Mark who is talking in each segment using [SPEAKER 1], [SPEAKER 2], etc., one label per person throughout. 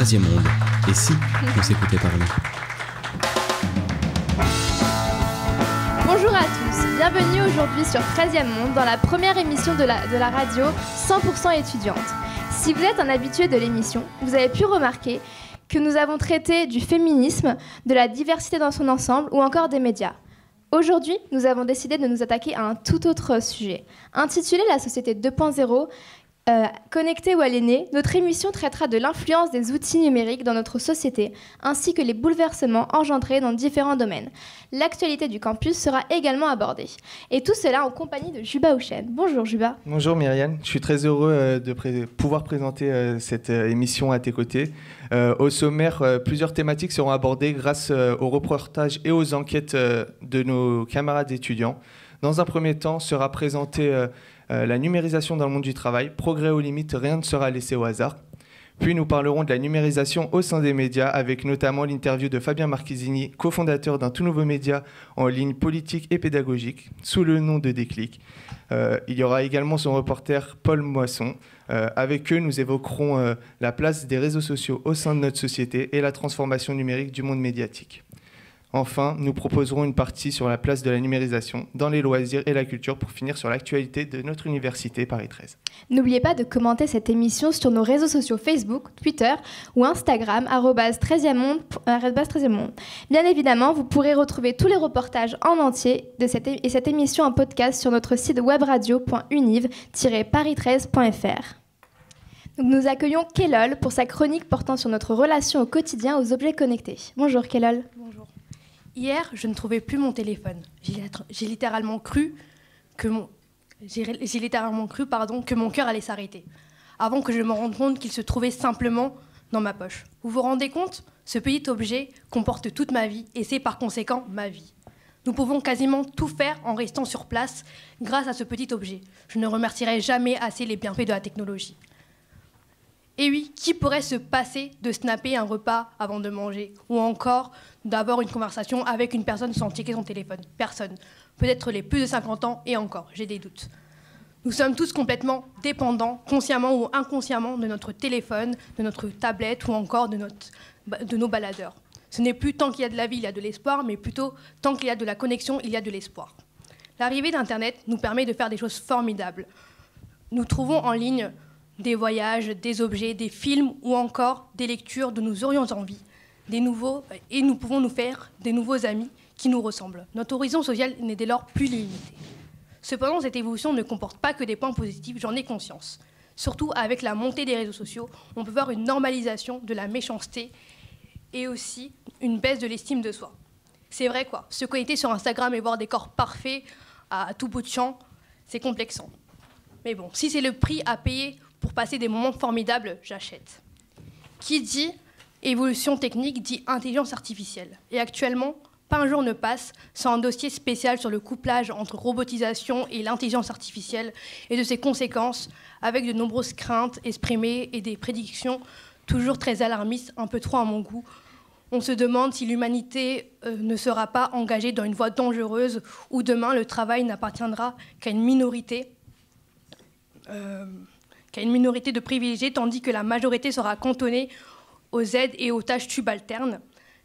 [SPEAKER 1] 13e monde. Et si on s'écoutait parler?
[SPEAKER 2] Bonjour à tous, bienvenue aujourd'hui sur 13e monde dans la première émission de la radio 100% étudiante. Si vous êtes un habitué de l'émission, vous avez pu remarquer que nous avons traité du féminisme, de la diversité dans son ensemble ou encore des médias. Aujourd'hui, nous avons décidé de nous attaquer à un tout autre sujet. Intitulé La société 2.0, connectée ou aliénée, notre émission traitera de l'influence des outils numériques dans notre société, ainsi que les bouleversements engendrés dans différents domaines. L'actualité du campus sera également abordée. Et tout cela en compagnie de Juba Houchen. Bonjour Juba.
[SPEAKER 3] Bonjour Myriam, je suis très heureux de pouvoir présenter cette émission à tes côtés. Au sommaire, plusieurs thématiques seront abordées grâce aux reportages et aux enquêtes de nos camarades étudiants. Dans un premier temps, sera présentée la numérisation dans le monde du travail, progrès aux limites, rien ne sera laissé au hasard. Puis nous parlerons de la numérisation au sein des médias, avec notamment l'interview de Fabien Marchesini, cofondateur d'un tout nouveau média en ligne politique et pédagogique, sous le nom de Déclic. Il y aura également son reporter Paul Moisson. Avec eux, nous évoquerons la place des réseaux sociaux au sein de notre société et la transformation numérique du monde médiatique. Enfin, nous proposerons une partie sur la place de la numérisation dans les loisirs et la culture pour finir sur l'actualité de notre université Paris 13.
[SPEAKER 2] N'oubliez pas de commenter cette émission sur nos réseaux sociaux Facebook, Twitter ou Instagram, @13e monde. Bien évidemment, vous pourrez retrouver tous les reportages en entier de cette émission en podcast sur notre site webradio.univ-paris13.fr. Donc, nous accueillons Kellol pour sa chronique portant sur notre relation au quotidien aux objets connectés. Bonjour Kellol.
[SPEAKER 4] Bonjour. Hier, je ne trouvais plus mon téléphone. J'ai littéralement cru que mon cœur allait s'arrêter, avant que je me rende compte qu'il se trouvait simplement dans ma poche. Vous vous rendez compte? Ce petit objet comporte toute ma vie et c'est par conséquent ma vie. Nous pouvons quasiment tout faire en restant sur place grâce à ce petit objet. Je ne remercierai jamais assez les bienfaits de la technologie. Et oui, qui pourrait se passer de snapper un repas avant de manger ou encore d'avoir une conversation avec une personne sans checker son téléphone? Personne. Peut-être les plus de 50 ans et encore, j'ai des doutes. Nous sommes tous complètement dépendants, consciemment ou inconsciemment, de notre téléphone, de notre tablette ou encore de nos baladeurs. Ce n'est plus tant qu'il y a de la vie, il y a de l'espoir, mais plutôt tant qu'il y a de la connexion, il y a de l'espoir. L'arrivée d'Internet nous permet de faire des choses formidables. Nous trouvons en ligne des voyages, des objets, des films ou encore des lectures dont nous aurions envie, et nous pouvons nous faire des nouveaux amis qui nous ressemblent. Notre horizon social n'est dès lors plus limité. Cependant, cette évolution ne comporte pas que des points positifs, j'en ai conscience. Surtout avec la montée des réseaux sociaux, on peut voir une normalisation de la méchanceté et aussi une baisse de l'estime de soi. C'est vrai quoi, se connecter sur Instagram et voir des corps parfaits à tout bout de champ, c'est complexant. Mais bon, si c'est le prix à payer pour passer des moments formidables, j'achète. Qui dit évolution technique dit intelligence artificielle. Et actuellement, pas un jour ne passe sans un dossier spécial sur le couplage entre robotisation et l'intelligence artificielle et de ses conséquences, avec de nombreuses craintes exprimées et des prédictions toujours très alarmistes, un peu trop à mon goût. On se demande si l'humanité ne sera pas engagée dans une voie dangereuse où demain le travail n'appartiendra qu'à une minorité de privilégiés, tandis que la majorité sera cantonnée aux aides et aux tâches subalternes,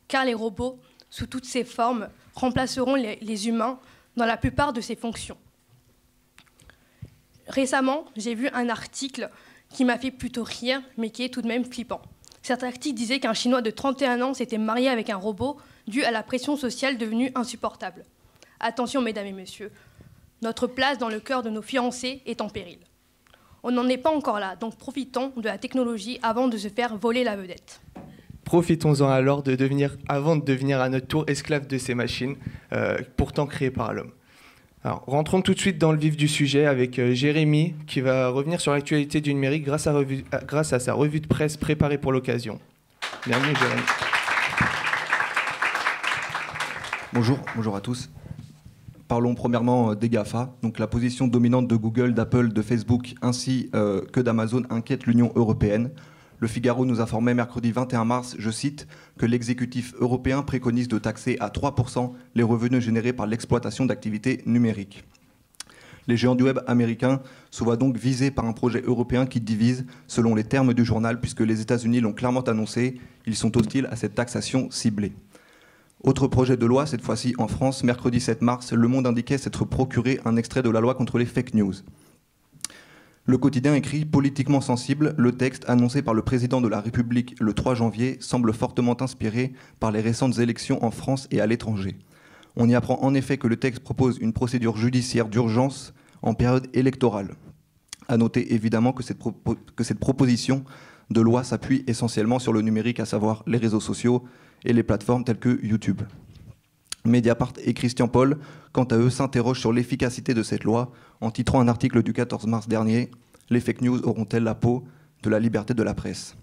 [SPEAKER 4] car les robots, sous toutes ces formes, remplaceront les humains dans la plupart de ces fonctions. Récemment, j'ai vu un article qui m'a fait plutôt rire, mais qui est tout de même flippant. Cet article disait qu'un Chinois de 31 ans s'était marié avec un robot dû à la pression sociale devenue insupportable. Attention, mesdames et messieurs, notre place dans le cœur de nos fiancés est en péril. On n'en est pas encore là, donc profitons de la technologie avant de se faire voler la vedette.
[SPEAKER 3] Profitons-en alors avant de devenir à notre tour esclaves de ces machines, pourtant créées par l'homme. Alors, rentrons tout de suite dans le vif du sujet avec Jérémy, qui va revenir sur l'actualité du numérique grâce à sa revue de presse préparée pour l'occasion. Bienvenue Jérémy.
[SPEAKER 5] Bonjour à tous. Parlons premièrement des GAFA. Donc, la position dominante de Google, d'Apple, de Facebook ainsi que d'Amazon inquiète l'Union européenne. Le Figaro nous informait mercredi 21 mars, je cite, que l'exécutif européen préconise de taxer à 3% les revenus générés par l'exploitation d'activités numériques. Les géants du web américains se voient donc visés par un projet européen qui divise, selon les termes du journal, puisque les États-Unis l'ont clairement annoncé, ils sont hostiles à cette taxation ciblée. Autre projet de loi, cette fois-ci en France, mercredi 7 mars, Le Monde indiquait s'être procuré un extrait de la loi contre les fake news. Le quotidien écrit « Politiquement sensible, le texte annoncé par le président de la République le 3 janvier semble fortement inspiré par les récentes élections en France et à l'étranger. On y apprend en effet que le texte propose une procédure judiciaire d'urgence en période électorale. À noter évidemment que cette proposition de loi s'appuie essentiellement sur le numérique, à savoir les réseaux sociaux et les plateformes telles que YouTube. Mediapart et Christian Paul, quant à eux, s'interrogent sur l'efficacité de cette loi en titrant un article du 14 mars dernier « Les fake news auront-elles la peau de la liberté de la presse ?»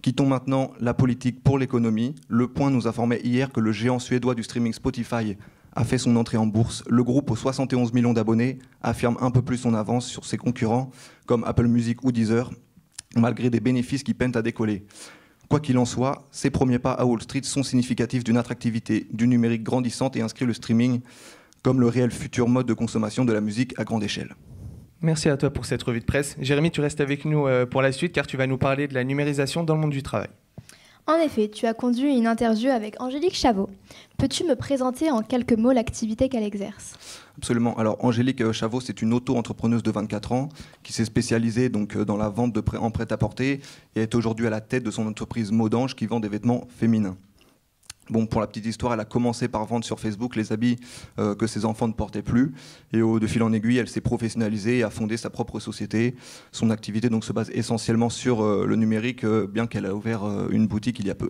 [SPEAKER 5] Quittons maintenant la politique pour l'économie. Le Point nous informait hier que le géant suédois du streaming Spotify a fait son entrée en bourse. Le groupe aux 71 millions d'abonnés affirme un peu plus son avance sur ses concurrents comme Apple Music ou Deezer, malgré des bénéfices qui peinent à décoller. Quoi qu'il en soit, ces premiers pas à Wall Street sont significatifs d'une attractivité du numérique grandissante et inscrivent le streaming comme le réel futur mode de consommation de la musique à grande échelle.
[SPEAKER 3] Merci à toi pour cette revue de presse. Jérémy, tu restes avec nous pour la suite car tu vas nous parler de la numérisation dans le monde du travail.
[SPEAKER 2] En effet, tu as conduit une interview avec Angélique Chavot. Peux-tu me présenter en quelques mots l'activité qu'elle exerce ?
[SPEAKER 5] Absolument. Alors, Angélique Chavot, c'est une auto-entrepreneuse de 24 ans qui s'est spécialisée donc, dans la vente en prêt-à-porter et est aujourd'hui à la tête de son entreprise Modange qui vend des vêtements féminins. Bon, pour la petite histoire, elle a commencé par vendre sur Facebook les habits que ses enfants ne portaient plus. Et de fil en aiguille, elle s'est professionnalisée et a fondé sa propre société. Son activité donc, se base essentiellement sur le numérique, bien qu'elle a ouvert une boutique il y a peu.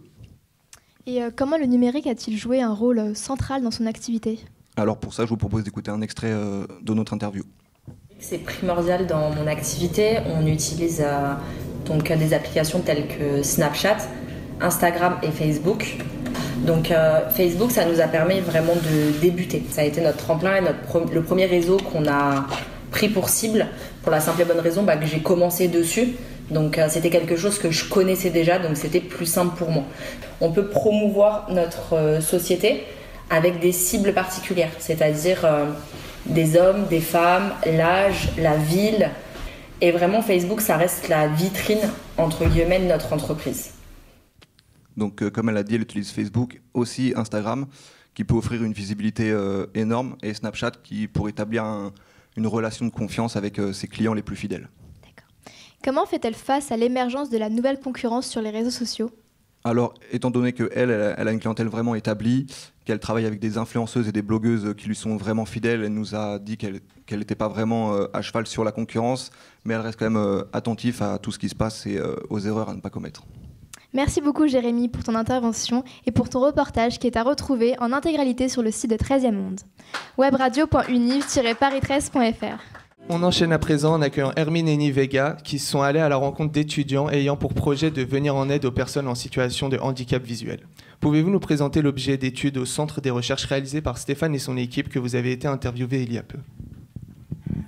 [SPEAKER 2] Et comment le numérique a-t-il joué un rôle central dans son activité ?
[SPEAKER 5] Alors pour ça, je vous propose d'écouter un extrait de notre interview.
[SPEAKER 6] C'est primordial dans mon activité. On utilise donc des applications telles que Snapchat, Instagram et Facebook. Donc Facebook, ça nous a permis vraiment de débuter. Ça a été notre tremplin et le premier réseau qu'on a pris pour cible, pour la simple et bonne raison que j'ai commencé dessus. Donc c'était quelque chose que je connaissais déjà, donc c'était plus simple pour moi. On peut promouvoir notre société avec des cibles particulières, c'est-à-dire des hommes, des femmes, l'âge, la ville. Et vraiment, Facebook, ça reste la vitrine, entre guillemets, de notre entreprise.
[SPEAKER 5] Donc, comme elle a dit, elle utilise Facebook, aussi Instagram, qui peut offrir une visibilité énorme, et Snapchat, qui pour établir une relation de confiance avec ses clients les plus fidèles.
[SPEAKER 2] D'accord. Comment fait-elle face à l'émergence de la nouvelle concurrence sur les réseaux sociaux ?
[SPEAKER 5] Alors, étant donné qu'elle a une clientèle vraiment établie, qu'elle travaille avec des influenceuses et des blogueuses qui lui sont vraiment fidèles, elle nous a dit qu'elle n'était pas vraiment à cheval sur la concurrence, mais elle reste quand même attentive à tout ce qui se passe et aux erreurs à ne pas commettre.
[SPEAKER 2] Merci beaucoup Jérémy pour ton intervention et pour ton reportage qui est à retrouver en intégralité sur le site de 13e Monde. webradio.univ-paris13.fr.
[SPEAKER 3] On enchaîne à présent en accueillant Hermine et Nini Vega qui sont allés à la rencontre d'étudiants ayant pour projet de venir en aide aux personnes en situation de handicap visuel. Pouvez-vous nous présenter l'objet d'étude au centre des recherches réalisé par Stéphane et son équipe que vous avez été interviewé il y a peu ?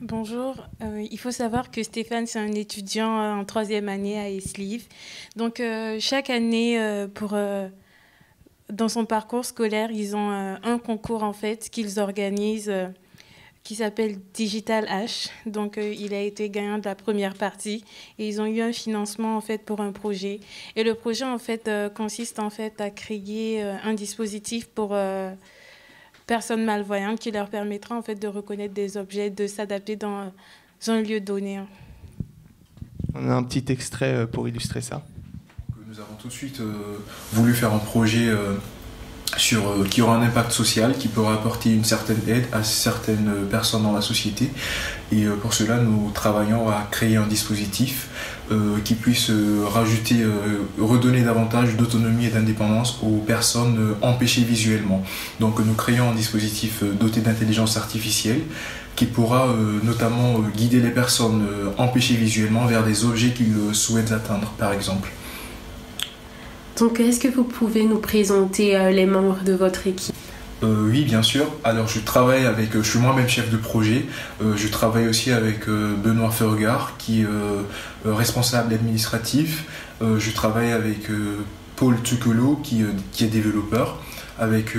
[SPEAKER 7] Bonjour, il faut savoir que Stéphane, c'est un étudiant en 3e année à ESLIV. Donc, chaque année, dans son parcours scolaire, ils ont un concours en fait qu'ils organisent qui s'appelle Digital H. Donc, il a été gagnant de la première partie et ils ont eu un financement en fait pour un projet. Et le projet en fait consiste en fait à créer un dispositif pour personnes malvoyantes qui leur permettra en fait de reconnaître des objets, de s'adapter dans un lieu donné.
[SPEAKER 3] On a un petit extrait pour illustrer ça.
[SPEAKER 8] Nous avons tout de suite voulu faire un projet qui aura un impact social, qui pourra apporter une certaine aide à certaines personnes dans la société. Et pour cela, nous travaillons à créer un dispositif qui puisse redonner davantage d'autonomie et d'indépendance aux personnes empêchées visuellement. Donc nous créons un dispositif doté d'intelligence artificielle qui pourra notamment guider les personnes empêchées visuellement vers des objets qu'ils souhaitent atteindre, par exemple.
[SPEAKER 9] Donc, est-ce que vous pouvez nous présenter les membres de votre équipe ?
[SPEAKER 8] Oui, bien sûr. Alors, je suis moi-même chef de projet. Je travaille aussi avec Benoît Ferregard, qui est responsable administratif. Je travaille avec Paul Tukolo, qui est développeur. Avec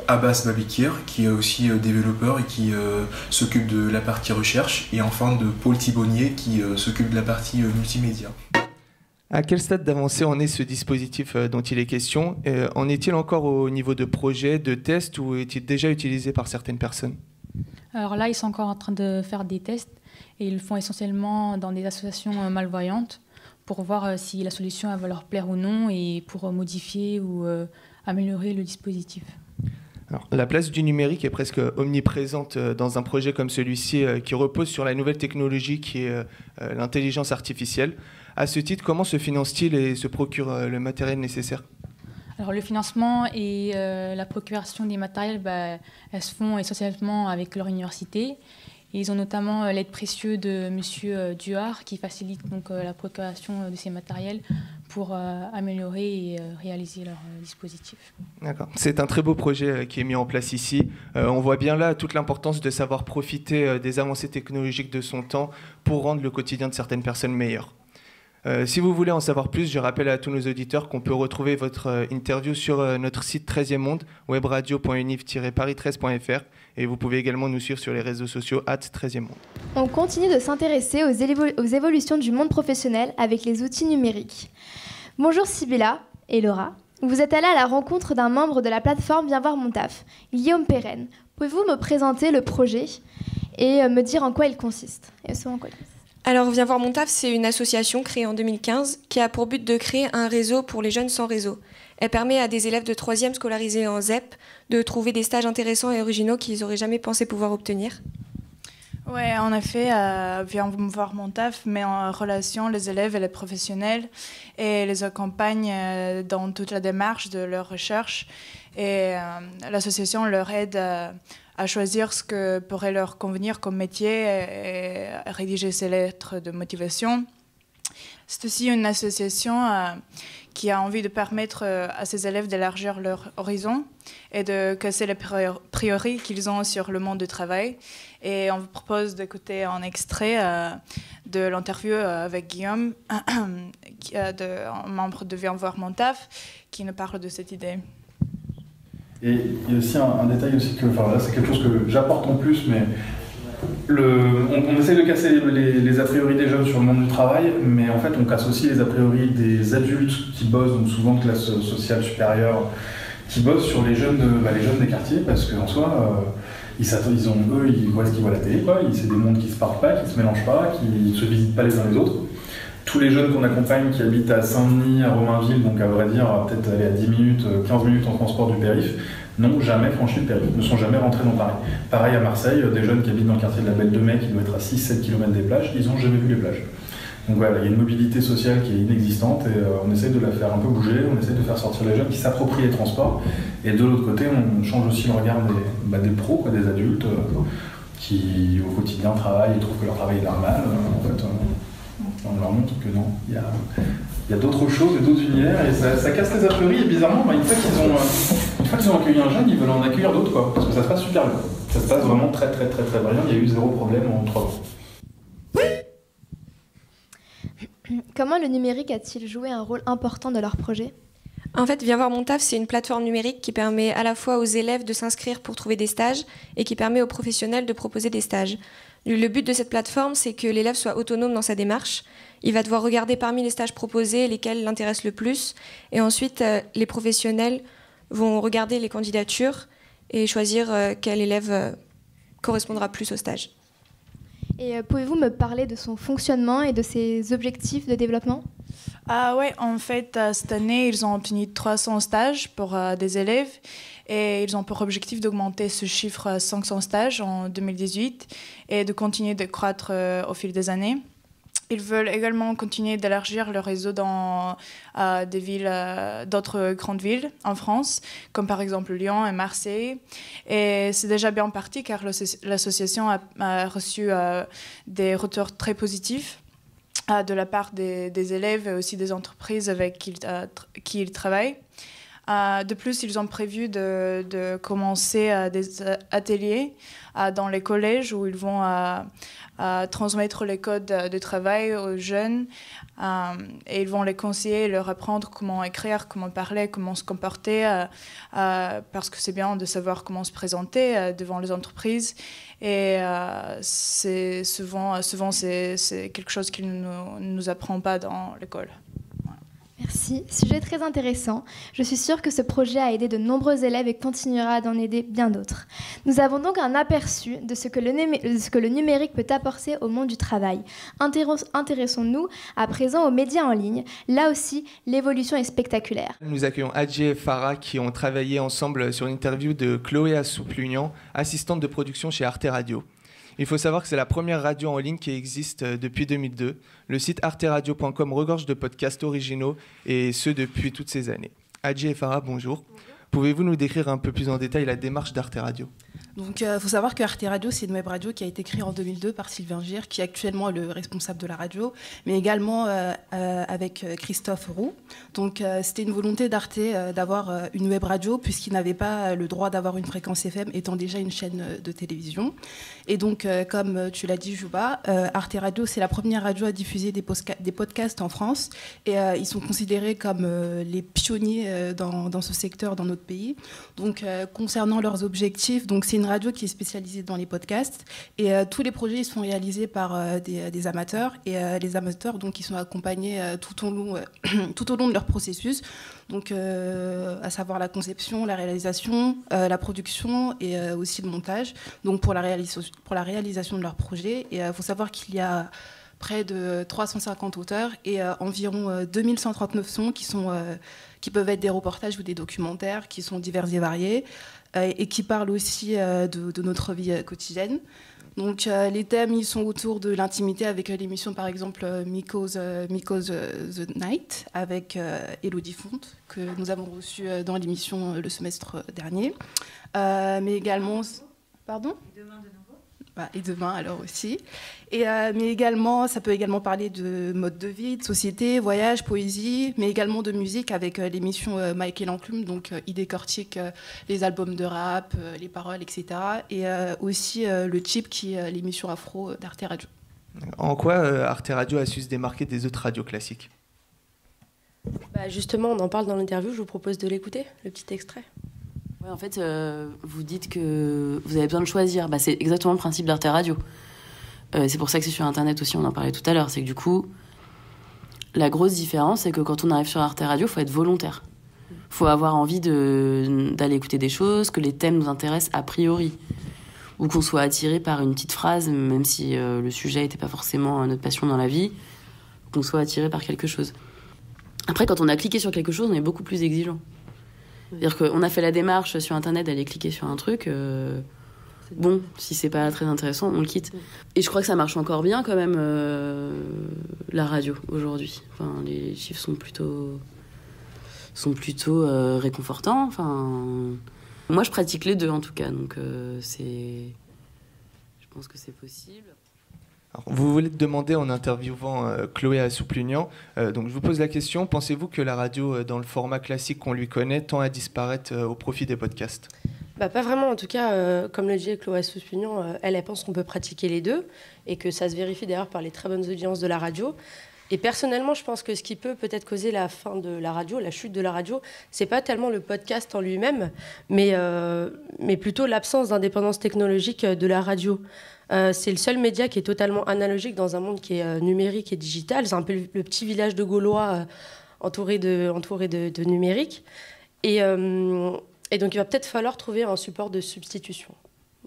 [SPEAKER 8] Abbas Babikir, qui est aussi développeur et qui s'occupe de la partie recherche, et enfin de Paul Thibonnier, qui s'occupe de la partie multimédia.
[SPEAKER 3] À quel stade d'avancée en est ce dispositif dont il est question? En est-il encore au niveau de projet, de test, ou est-il déjà utilisé par certaines personnes?
[SPEAKER 10] Alors là, ils sont encore en train de faire des tests et ils le font essentiellement dans des associations malvoyantes pour voir si la solution elle va leur plaire ou non et pour modifier ou améliorer le dispositif.
[SPEAKER 3] Alors, la place du numérique est presque omniprésente dans un projet comme celui-ci qui repose sur la nouvelle technologie qui est l'intelligence artificielle. À ce titre, comment se finance-t-il et se procure le matériel nécessaire?
[SPEAKER 10] Alors le financement et la procuration des matériels, elles se font essentiellement avec leur université. Et ils ont notamment l'aide précieuse de M. Duhard qui facilite donc, la procuration de ces matériels pour améliorer et réaliser leur dispositif.
[SPEAKER 3] D'accord. C'est un très beau projet qui est mis en place ici. On voit bien là toute l'importance de savoir profiter des avancées technologiques de son temps pour rendre le quotidien de certaines personnes meilleur. Si vous voulez en savoir plus, je rappelle à tous nos auditeurs qu'on peut retrouver votre interview sur notre site 13e Monde, webradio.univ-paris13.fr, et vous pouvez également nous suivre sur les réseaux sociaux @13e Monde.
[SPEAKER 2] On continue de s'intéresser aux évolutions du monde professionnel avec les outils numériques. Bonjour Sybilla et Laura. Vous êtes allés à la rencontre d'un membre de la plateforme Viens voir mon taf, Guillaume Perren. Pouvez-vous me présenter le projet et me dire en quoi il consiste
[SPEAKER 11] Alors, Viens voir mon taf, c'est une association créée en 2015 qui a pour but de créer un réseau pour les jeunes sans réseau. Elle permet à des élèves de 3e scolarisés en ZEP de trouver des stages intéressants et originaux qu'ils n'auraient jamais pensé pouvoir obtenir.
[SPEAKER 12] Oui, en effet, Viens voir mon taf met en relation les élèves et les professionnels et les accompagne dans toute la démarche de leur recherche. Et l'association leur aide à choisir ce que pourrait leur convenir comme métier et à rédiger ces lettres de motivation. C'est aussi une association qui a envie de permettre à ces élèves d'élargir leur horizon et de casser les priori qu'ils ont sur le monde du travail. Et on vous propose d'écouter un extrait de l'interview avec Guillaume, un membre de Viens voir mon taf, qui nous parle de cette idée.
[SPEAKER 13] Et il y a aussi un détail aussi que, enfin là c'est quelque chose que j'apporte en plus, mais on essaye de casser les a priori des jeunes sur le monde du travail, mais en fait on casse aussi les a priori des adultes qui bossent, donc souvent de classe sociale supérieure, qui bossent sur les jeunes des quartiers, parce qu'en soi, ils voient ce qu'ils voient à la télé, quoi. C'est des mondes qui se parlent pas, qui se mélangent pas, qui ne se visitent pas les uns les autres. Tous les jeunes qu'on accompagne qui habitent à Saint-Denis, à Romainville, donc à vrai dire, peut-être aller à 10 minutes, 15 minutes en transport du périph', n'ont jamais franchi le périph', ne sont jamais rentrés dans Paris. Pareil à Marseille, des jeunes qui habitent dans le quartier de la Belle de Mai, qui doit être à 6-7 km des plages, ils n'ont jamais vu les plages. Donc voilà, il y a une mobilité sociale qui est inexistante et on essaie de la faire un peu bouger, on essaie de faire sortir les jeunes qui s'approprient les transports. Et de l'autre côté, on change aussi le regard des pros, quoi, des adultes qui au quotidien travaillent et trouvent que leur travail est normal. En fait, on leur montre que non, il y a d'autres choses et d'autres univers et ça casse les a priori et bizarrement, une fois qu'ils ont accueilli un jeune, ils veulent en accueillir d'autres, quoi, parce que ça se passe super bien. Ça se passe vraiment très très très très bien, il y a eu 0 problème en 3 ans.
[SPEAKER 2] Comment le numérique a-t-il joué un rôle important dans leur projet ?
[SPEAKER 11] En fait, Viens voir mon taf, c'est une plateforme numérique qui permet à la fois aux élèves de s'inscrire pour trouver des stages et qui permet aux professionnels de proposer des stages. Le but de cette plateforme, c'est que l'élève soit autonome dans sa démarche. Il va devoir regarder parmi les stages proposés lesquels l'intéressent le plus. Et ensuite, les professionnels vont regarder les candidatures et choisir quel élève correspondra plus au stage.
[SPEAKER 2] Et pouvez-vous me parler de son fonctionnement et de ses objectifs de développement ?
[SPEAKER 12] Oui, en fait, cette année, ils ont obtenu 300 stages pour des élèves et ils ont pour objectif d'augmenter ce chiffre à 500 stages en 2018 et de continuer de croître au fil des années. Ils veulent également continuer d'élargir le réseau dans d'autres grandes villes en France, comme par exemple Lyon et Marseille. Et c'est déjà bien parti car l'association a reçu des retours très positifs de la part des élèves et aussi des entreprises avec qui ils travaillent. De plus, ils ont prévu de commencer des ateliers dans les collèges où ils vont transmettre les codes de travail aux jeunes et ils vont les conseiller, leur apprendre comment écrire, comment parler, comment se comporter parce que c'est bien de savoir comment se présenter devant les entreprises et c'est souvent c'est quelque chose qu'ils ne nous apprend pas dans l'école.
[SPEAKER 2] Merci, sujet très intéressant. Je suis sûre que ce projet a aidé de nombreux élèves et continuera d'en aider bien d'autres. Nous avons donc un aperçu de ce que le numérique peut apporter au monde du travail. Intéressons-nous à présent aux médias en ligne. Là aussi, l'évolution est spectaculaire.
[SPEAKER 3] Nous accueillons Adji et Farah qui ont travaillé ensemble sur une interview de Chloé Assouplignan, assistante de production chez Arte Radio. Il faut savoir que c'est la première radio en ligne qui existe depuis 2002. Le site arteradio.com regorge de podcasts originaux et ce depuis toutes ces années. Adji et Farah, bonjour. Pouvez-vous nous décrire un peu plus en détail la démarche d'Arte Radio ?
[SPEAKER 14] Donc, il faut savoir que Arte Radio, c'est une web radio qui a été créée en 2002 par Sylvain Gir, qui est actuellement le responsable de la radio, mais également avec Christophe Roux. Donc, c'était une volonté d'Arte d'avoir une web radio, puisqu'il n'avait pas le droit d'avoir une fréquence FM, étant déjà une chaîne de télévision. Et donc, comme tu l'as dit, Juba, Arte Radio, c'est la première radio à diffuser des podcasts en France. Et ils sont considérés comme les pionniers dans ce secteur dans notre pays. Donc, concernant leurs objectifs, donc c'est une radio qui est spécialisée dans les podcasts et tous les projets ils sont réalisés par des amateurs et les amateurs donc ils sont accompagnés tout au long de leur processus, donc à savoir la conception, la réalisation, la production et aussi le montage, donc pour la réalisation de leurs projets. Et il faut savoir qu'il y a près de 350 auteurs et environ 2139 sons qui peuvent être des reportages ou des documentaires qui sont divers et variés et qui parlent aussi de notre vie quotidienne. Donc les thèmes ils sont autour de l'intimité avec l'émission par exemple Miko's The Night avec Élodie Fonte que nous avons reçue dans l'émission le semestre dernier. Mais également... Pardon ? Et demain alors aussi. Mais également, ça peut également parler de mode de vie, de société, voyage, poésie, mais également de musique avec l'émission Michael Enclume, donc il décortique les albums de rap, les paroles, etc. Et aussi le Chip qui est l'émission afro d'Arte Radio.
[SPEAKER 3] En quoi Arte Radio a su se démarquer des autres radios classiques ?
[SPEAKER 15] Justement, on en parle dans l'interview, je vous propose de l'écouter, le petit extrait.
[SPEAKER 16] Ouais, en fait, vous dites que vous avez besoin de choisir. C'est exactement le principe d'Arte Radio. C'est pour ça que c'est sur Internet aussi, on en parlait tout à l'heure. C'est que du coup, la grosse différence, c'est que quand on arrive sur Arte Radio, il faut être volontaire. Il faut avoir envie d'aller écouter des choses, que les thèmes nous intéressent a priori. Ou qu'on soit attiré par une petite phrase, même si le sujet n'était pas forcément notre passion dans la vie, qu'on soit attiré par quelque chose. Après, quand on a cliqué sur quelque chose, on est beaucoup plus exigeant. C'est-à-dire qu'on a fait la démarche sur Internet d'aller cliquer sur un truc. Bon, si c'est pas très intéressant, on le quitte. Et je crois que ça marche encore bien quand même, la radio, aujourd'hui. Enfin, les chiffres sont plutôt réconfortants. Enfin, moi, je pratique les deux, en tout cas. Donc, je pense que c'est possible.
[SPEAKER 3] Alors, vous voulez demander en interviewant Chloé Assouplignan, donc je vous pose la question, pensez-vous que la radio dans le format classique qu'on lui connaît tend à disparaître au profit des podcasts ?
[SPEAKER 15] Pas vraiment, en tout cas, comme le dit Chloé Assouplignan, elle pense qu'on peut pratiquer les deux et que ça se vérifie d'ailleurs par les très bonnes audiences de la radio. Et personnellement, je pense que ce qui peut peut-être causer la fin de la radio, la chute de la radio, c'est pas tellement le podcast en lui-même, mais plutôt l'absence d'indépendance technologique de la radio. C'est le seul média qui est totalement analogique dans un monde qui est numérique et digital. C'est un peu le petit village de Gaulois entouré de numérique. Et donc, il va peut-être falloir trouver un support de substitution.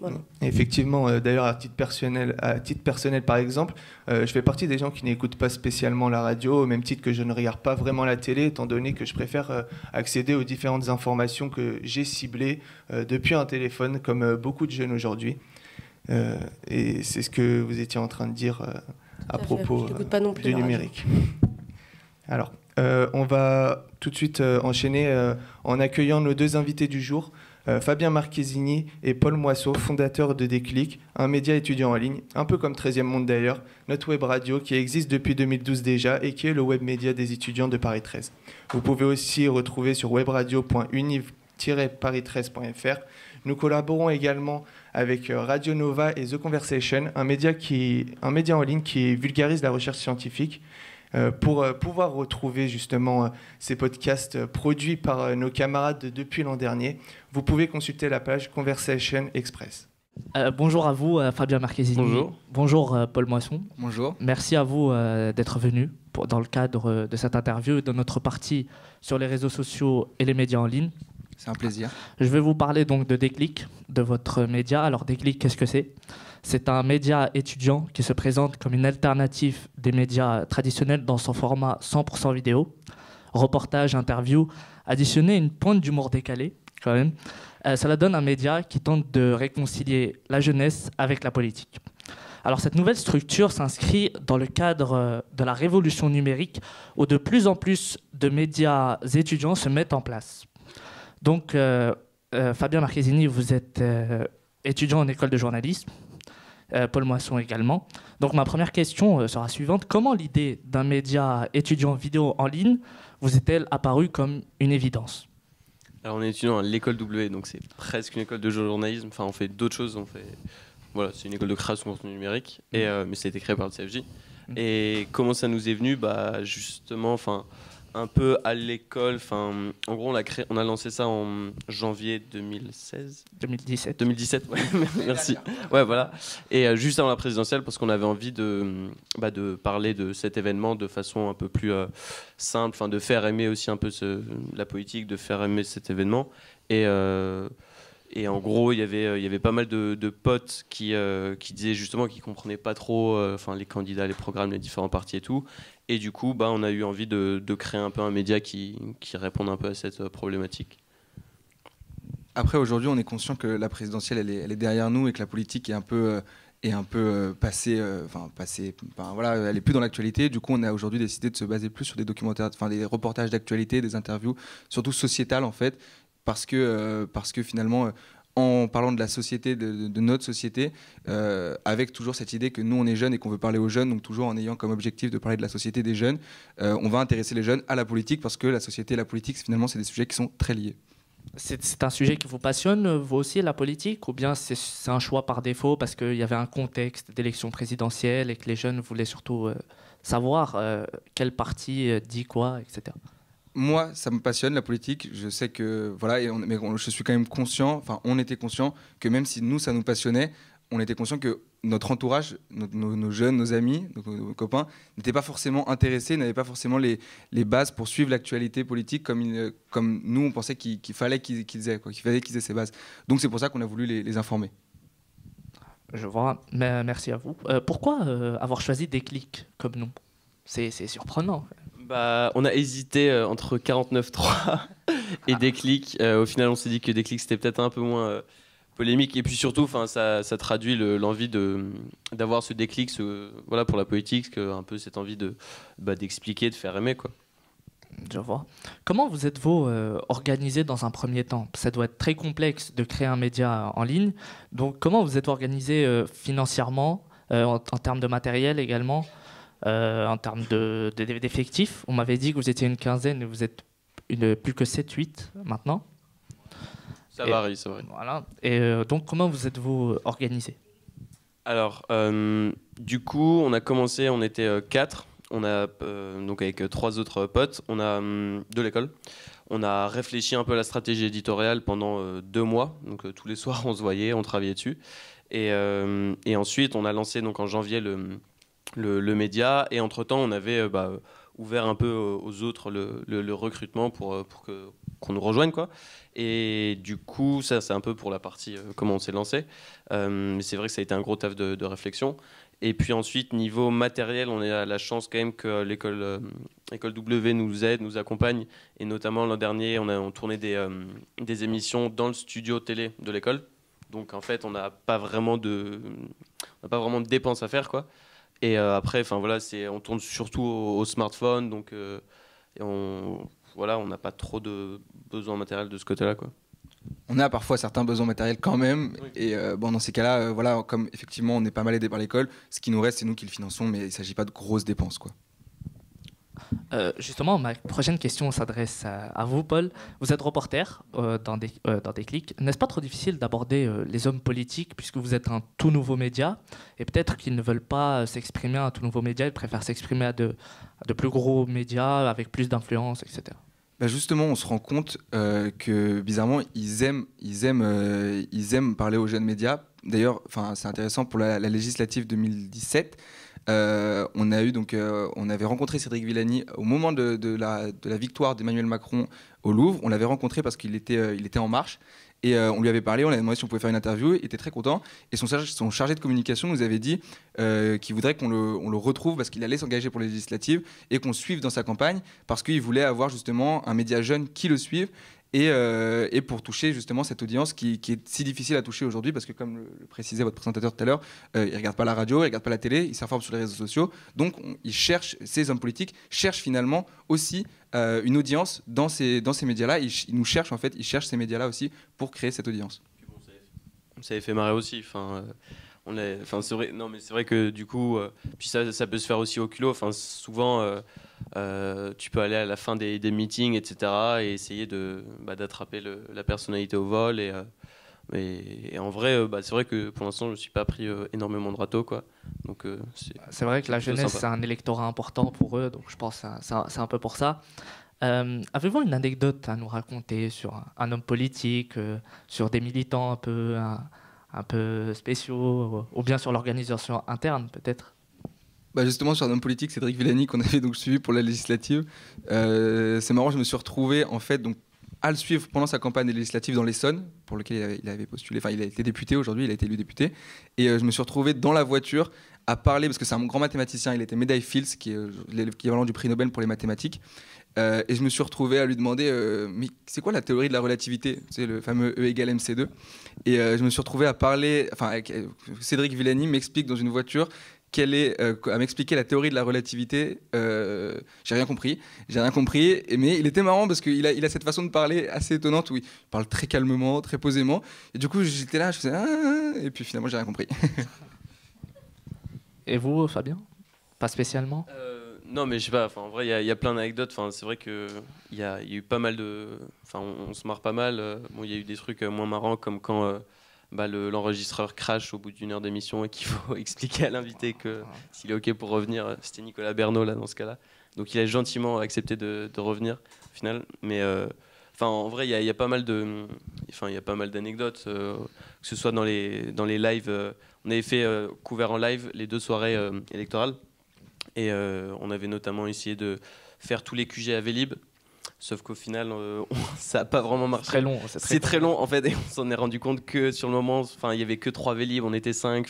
[SPEAKER 15] Voilà.
[SPEAKER 3] Effectivement, d'ailleurs, à titre personnel, par exemple, je fais partie des gens qui n'écoutent pas spécialement la radio, au même titre que je ne regarde pas vraiment la télé, étant donné que je préfère accéder aux différentes informations que j'ai ciblées depuis un téléphone, comme beaucoup de jeunes aujourd'hui. Et c'est ce que vous étiez en train de dire à propos du numérique. Alors, on va tout de suite enchaîner en accueillant nos deux invités du jour. Fabien Marchesini et Paul Moisseau, fondateurs de Déclic, un média étudiant en ligne, un peu comme 13e Monde d'ailleurs, notre web radio qui existe depuis 2012 déjà et qui est le web média des étudiants de Paris 13. Vous pouvez aussi retrouver sur webradio.univ-paris13.fr. Nous collaborons également avec Radio Nova et The Conversation, un média en ligne qui vulgarise la recherche scientifique. Pour pouvoir retrouver justement ces podcasts produits par nos camarades depuis l'an dernier, vous pouvez consulter la page Conversation Express.
[SPEAKER 17] Bonjour à vous, Fabien Marchesini.
[SPEAKER 18] Bonjour.
[SPEAKER 17] Bonjour, Paul Moisson.
[SPEAKER 18] Bonjour.
[SPEAKER 17] Merci à vous d'être venu dans le cadre de cette interview et de notre partie sur les réseaux sociaux et les médias en ligne.
[SPEAKER 18] C'est un plaisir.
[SPEAKER 17] Je vais vous parler donc de Déclic, de votre média. Alors Déclic, qu'est-ce que c'est ? C'est un média étudiant qui se présente comme une alternative des médias traditionnels dans son format 100% vidéo. Reportage, interview, additionner une pointe d'humour décalé quand même. Cela donne un média qui tente de réconcilier la jeunesse avec la politique. Alors cette nouvelle structure s'inscrit dans le cadre de la révolution numérique où de plus en plus de médias étudiants se mettent en place. Donc Fabien Marchesini, vous êtes étudiant en école de journalisme. Paul Moisson également. Donc ma première question sera suivante. Comment l'idée d'un média étudiant vidéo en ligne vous est-elle apparue comme une évidence ?
[SPEAKER 18] Alors on est étudiant à l'école W, donc c'est presque une école de journalisme. Enfin on fait d'autres choses. Voilà, c'est une école de création de contenu numérique, mais ça a été créé par le CFJ. Et comment ça nous est venu ? Justement, un peu à l'école. En gros, on a lancé ça en janvier 2016. 2017, ouais, merci. Ouais, voilà. Et juste avant la présidentielle, parce qu'on avait envie de parler de cet événement de façon un peu plus simple, de faire aimer aussi un peu la politique, de faire aimer cet événement. Et en gros, il y avait pas mal de potes qui disaient justement qu'ils ne comprenaient pas trop les candidats, les programmes, les différents partis et tout. Et du coup, on a eu envie de créer un peu un média qui réponde un peu à cette problématique.
[SPEAKER 19] Après, aujourd'hui, on est conscient que la présidentielle, elle est derrière nous et que la politique est un peu passée, elle est plus dans l'actualité. Du coup, on a aujourd'hui décidé de se baser plus sur des documentaires, des reportages d'actualité, des interviews, surtout sociétales en fait, parce que finalement, en parlant de la société, de notre société, avec toujours cette idée que nous on est jeunes et qu'on veut parler aux jeunes, donc toujours en ayant comme objectif de parler de la société des jeunes, on va intéresser les jeunes à la politique parce que la société et la politique, finalement, c'est des sujets qui sont très liés.
[SPEAKER 17] C'est un sujet qui vous passionne, vous aussi, la politique, ou bien c'est un choix par défaut parce qu'il y avait un contexte d'élection présidentielle et que les jeunes voulaient surtout savoir quel parti dit quoi, etc.
[SPEAKER 19] Moi, ça me passionne, la politique. Je sais que, je suis quand même conscient, on était conscient que même si nous, ça nous passionnait, on était conscient que notre entourage, nos jeunes, nos amis, nos copains, n'étaient pas forcément intéressés, n'avaient pas forcément les bases pour suivre l'actualité politique comme nous, on pensait qu'il fallait qu'ils aient ces bases. Donc c'est pour ça qu'on a voulu les informer.
[SPEAKER 17] Je vois, merci à vous. Pourquoi avoir choisi Déclic comme nom ? C'est surprenant.
[SPEAKER 18] On a hésité entre 49.3 et Déclic. Au final, on s'est dit que Déclic, c'était peut-être un peu moins polémique. Et puis surtout, ça traduit l'envie d'avoir ce déclic pour la politique, un peu cette envie d'expliquer, de faire aimer, quoi.
[SPEAKER 17] Je vois. Comment vous êtes-vous organisé dans un premier temps ? Ça doit être très complexe de créer un média en ligne. Donc, comment vous êtes organisé financièrement, en termes de matériel également ? En termes d'effectifs, on m'avait dit que vous étiez une quinzaine et vous êtes plus que 7-8 maintenant.
[SPEAKER 18] Ça varie, c'est vrai.
[SPEAKER 17] Voilà. Et donc, comment vous êtes-vous organisé ?
[SPEAKER 18] Alors, du coup, on a commencé, on était 4. On a, donc avec 3 autres potes, de l'école. On a réfléchi un peu à la stratégie éditoriale pendant 2 mois. Donc, tous les soirs, on se voyait, on travaillait dessus. Et ensuite, on a lancé donc, en janvier le média, et entre-temps on avait ouvert un peu aux autres le recrutement pour qu'on nous rejoigne, quoi. Et du coup ça c'est un peu pour la partie comment on s'est lancé, mais c'est vrai que ça a été un gros taf de réflexion. Et puis ensuite niveau matériel, on a la chance quand même que l'école W nous aide, nous accompagne, et notamment l'an dernier on tournait des émissions dans le studio télé de l'école, donc en fait on n'a pas vraiment de dépenses à faire, quoi. Et après, on tourne surtout au smartphone, donc on n'a pas trop de besoin matériel de ce côté-là, quoi.
[SPEAKER 19] on a parfois certains besoins matériels quand même. Et bon, dans ces cas-là, voilà, comme effectivement on est pas mal aidé par l'école, ce qui nous reste, c'est nous qui le finançons, mais il ne s'agit pas de grosses dépenses, quoi.
[SPEAKER 17] Justement, ma prochaine question s'adresse à vous, Paul. Vous êtes reporter dans Déclic. N'est-ce pas trop difficile d'aborder les hommes politiques puisque vous êtes un tout nouveau média et peut-être qu'ils ne veulent pas s'exprimer à un tout nouveau média, ils préfèrent s'exprimer à de plus gros médias avec plus d'influence, etc.
[SPEAKER 19] Bah justement, on se rend compte que bizarrement, ils aiment parler aux jeunes médias. D'ailleurs, c'est intéressant pour la législative 2017. On avait rencontré Cédric Villani au moment de la victoire d'Emmanuel Macron au Louvre. On l'avait rencontré parce qu'il était en marche. Et on lui avait parlé, on lui avait demandé si on pouvait faire une interview, il était très content. Et son chargé de communication nous avait dit qu'il voudrait qu'on le retrouve parce qu'il allait s'engager pour les législatives et qu'on le suive dans sa campagne parce qu'il voulait avoir justement un média jeune qui le suive et pour toucher justement cette audience qui est si difficile à toucher aujourd'hui parce que comme le précisait votre présentateur tout à l'heure, ils ne regardent pas la radio, ils ne regardent pas la télé, ils s'informent sur les réseaux sociaux. Donc ces hommes politiques cherchent finalement aussi une audience dans ces médias-là. Ils nous cherchent en fait, ils cherchent ces médias-là aussi pour créer cette audience.
[SPEAKER 18] Ça avait fait marrer aussi. C'est vrai. Non, mais c'est vrai que du coup, puis ça peut se faire aussi au culot. Souvent, tu peux aller à la fin des meetings, etc., et essayer d'attraper la personnalité au vol. Et en vrai, c'est vrai que pour l'instant, je ne me suis pas pris énormément de râteaux, quoi. Donc,
[SPEAKER 17] c'est vrai que la jeunesse, c'est un électorat important pour eux, donc je pense que c'est un peu pour ça. Avez-vous une anecdote à nous raconter sur un homme politique, sur des militants un peu spéciaux, ou bien sur l'organisation interne, peut-être?
[SPEAKER 19] Justement, sur un homme politique, Cédric Villani, qu'on avait donc suivi pour la législative. C'est marrant, je me suis retrouvé en fait à le suivre pendant sa campagne législative dans l'Essonne, pour lequel il avait postulé. Il a été député aujourd'hui, il a été élu député. Et je me suis retrouvé dans la voiture à parler, parce que c'est un grand mathématicien, il était médaille Fields, qui est l'équivalent du prix Nobel pour les mathématiques. Et je me suis retrouvé à lui demander mais c'est quoi la théorie de la relativité, c'est le fameux E égale MC2. Et je me suis retrouvé à parler, Cédric Villani m'explique dans une voiture à m'expliquer la théorie de la relativité. J'ai rien compris, mais il était marrant parce qu'il a cette façon de parler assez étonnante où il parle très calmement, très posément. Et du coup, j'étais là, je faisais et puis finalement, j'ai rien compris.
[SPEAKER 17] Et vous, Fabien? Pas spécialement?
[SPEAKER 18] Non, mais je sais pas. En vrai, il y a plein d'anecdotes. C'est vrai que il y a eu pas mal de. On se marre pas mal. Il y a eu des trucs moins marrants comme quand. L'enregistreur crash au bout d'une heure d'émission et qu'il faut expliquer à l'invité que s'il est OK pour revenir. C'était Nicolas Bernot là dans ce cas-là. Donc il a gentiment accepté de revenir au final. Mais en vrai, il y a pas mal d'anecdotes, que ce soit dans les lives. On avait fait couvert en live les 2 soirées électorales et on avait notamment essayé de faire tous les QG à Vélib. Sauf qu'au final, ça n'a pas vraiment marché. C'est très long en fait, et on s'en est rendu compte que sur le moment, il n'y avait que 3 Vélib, on était 5.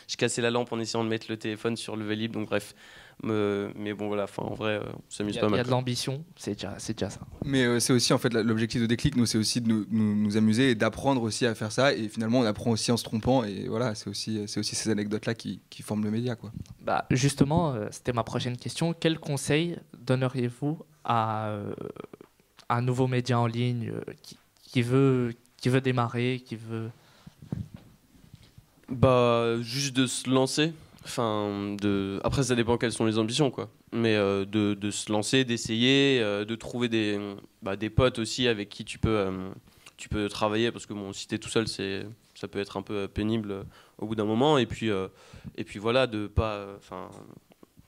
[SPEAKER 18] Je cassais la lampe en essayant de mettre le téléphone sur le Vélib, donc bref. Mais bon voilà, en vrai, on s'amuse pas mal.
[SPEAKER 17] Il y a de l'ambition, c'est déjà ça.
[SPEAKER 19] Mais c'est aussi en fait l'objectif de Déclic, nous, c'est aussi de nous amuser et d'apprendre aussi à faire ça. Et finalement, on apprend aussi en se trompant. Et voilà, c'est aussi ces anecdotes-là qui forment le média, quoi.
[SPEAKER 17] Justement, c'était ma prochaine question. Quel conseil donneriez-vous à un nouveau média en ligne qui veut démarrer, qui veut...
[SPEAKER 18] Juste de se lancer. Après, ça dépend quelles sont les ambitions, quoi. Mais de se lancer, d'essayer, de trouver des potes aussi avec qui tu peux travailler, parce que si t'es tout seul, ça peut être un peu pénible au bout d'un moment. Et puis voilà, de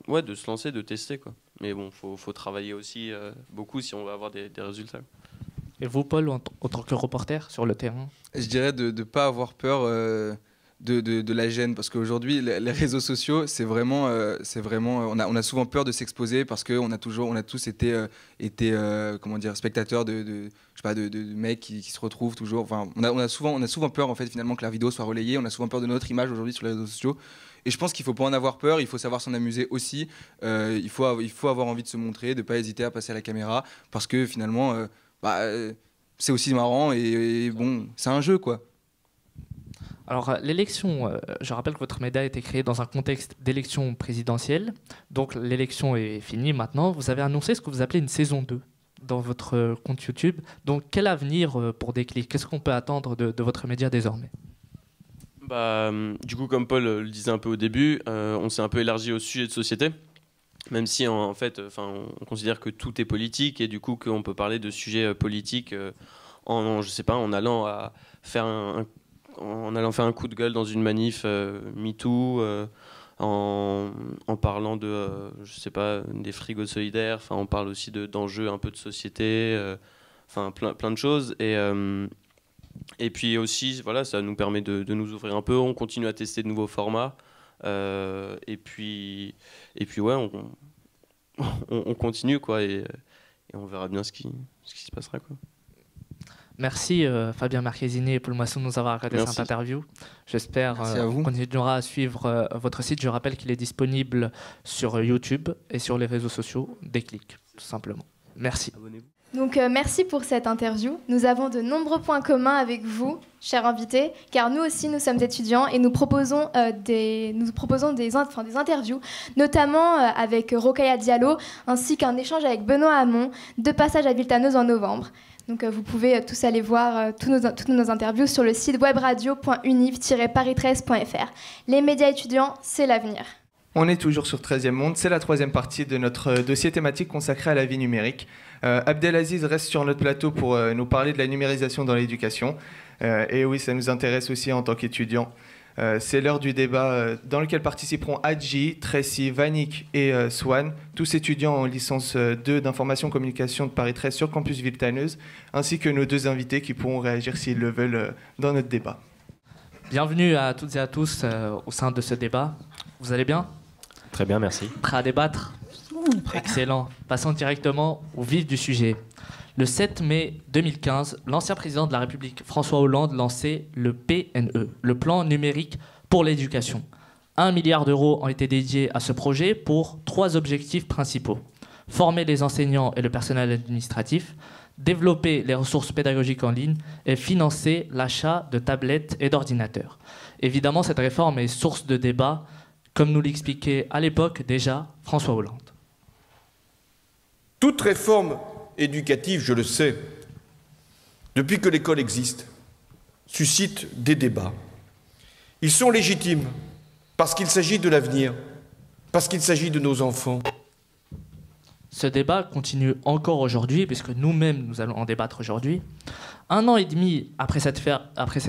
[SPEAKER 18] se lancer, de tester, quoi. Mais bon, faut travailler aussi beaucoup si on veut avoir des résultats.
[SPEAKER 17] Et vous, Paul, en tant que reporter sur le terrain?
[SPEAKER 19] Je dirais de ne pas avoir peur de la gêne, parce qu'aujourd'hui, les réseaux sociaux, c'est vraiment on a souvent peur de s'exposer parce qu'on a tous été spectateurs de mecs qui se retrouvent toujours. On a souvent peur en fait finalement que la vidéo soit relayée. On a souvent peur de notre image aujourd'hui sur les réseaux sociaux. Et je pense qu'il ne faut pas en avoir peur, il faut savoir s'en amuser aussi. Il faut avoir envie de se montrer, de ne pas hésiter à passer à la caméra, parce que finalement, c'est aussi marrant et bon, c'est un jeu, quoi.
[SPEAKER 17] Alors, l'élection, je rappelle que votre média a été créé dans un contexte d'élection présidentielle. Donc, l'élection est finie maintenant. Vous avez annoncé ce que vous appelez une saison 2 dans votre compte YouTube. Donc, quel avenir pour Déclic? Qu'est-ce qu'on peut attendre de votre média désormais?
[SPEAKER 18] Du coup, comme Paul le disait un peu au début, on s'est un peu élargi au sujet de société, même si en fait, on considère que tout est politique et du coup qu'on peut parler de sujets politiques je sais pas, en allant faire un coup de gueule dans une manif MeToo, en parlant de, je sais pas, des frigos solidaires. On parle aussi d'enjeux un peu de société, plein de choses. Et puis aussi, voilà, ça nous permet de nous ouvrir un peu. On continue à tester de nouveaux formats. Et puis ouais, on continue, quoi. Et on verra bien ce qui se passera, quoi.
[SPEAKER 17] Merci Fabien Marchesini et Paul Moisson de nous avoir regardé cette interview. J'espère qu'on continuera à suivre votre site. Je rappelle qu'il est disponible sur YouTube et sur les réseaux sociaux. Déclic, tout simplement. Merci.
[SPEAKER 18] Abonnez-vous.
[SPEAKER 2] Donc merci pour cette interview. Nous avons de nombreux points communs avec vous, chers invités, car nous aussi nous sommes étudiants et nous proposons des interviews, notamment avec Rokhaya Diallo, ainsi qu'un échange avec Benoît Hamon, de passage à Villetaneuse en novembre. Donc vous pouvez tous aller voir toutes nos interviews sur le site webradio.univ-paris13.fr. Les médias étudiants, c'est l'avenir.
[SPEAKER 3] On est toujours sur 13e Monde, c'est la troisième partie de notre dossier thématique consacré à la vie numérique. Abdelaziz reste sur notre plateau pour nous parler de la numérisation dans l'éducation. Et oui, ça nous intéresse aussi en tant qu'étudiants. C'est l'heure du débat dans lequel participeront Adji, Tracy, Vanik et Swan, tous étudiants en licence 2 d'information communication de Paris 13 sur campus Villetaneuse, ainsi que nos deux invités qui pourront réagir s'ils le veulent dans notre débat.
[SPEAKER 17] Bienvenue à toutes et à tous au sein de ce débat. Vous allez bien?
[SPEAKER 1] Très bien, merci.
[SPEAKER 17] Prêt à débattre? Excellent. Passons directement au vif du sujet. Le 7 mai 2015, l'ancien président de la République, François Hollande, lançait le PNE, le plan numérique pour l'éducation. 1 milliard d'euros ont été dédiés à ce projet pour 3 objectifs principaux. Former les enseignants et le personnel administratif, développer les ressources pédagogiques en ligne et financer l'achat de tablettes et d'ordinateurs. Évidemment, cette réforme est source de débat, comme nous l'expliquait à l'époque déjà François Hollande.
[SPEAKER 20] Toute réforme éducative, je le sais, depuis que l'école existe, suscite des débats. Ils sont légitimes parce qu'il s'agit de l'avenir, parce qu'il s'agit de nos enfants.
[SPEAKER 17] Ce débat continue encore aujourd'hui, puisque nous-mêmes, nous allons en débattre aujourd'hui. 1 an et demi après cette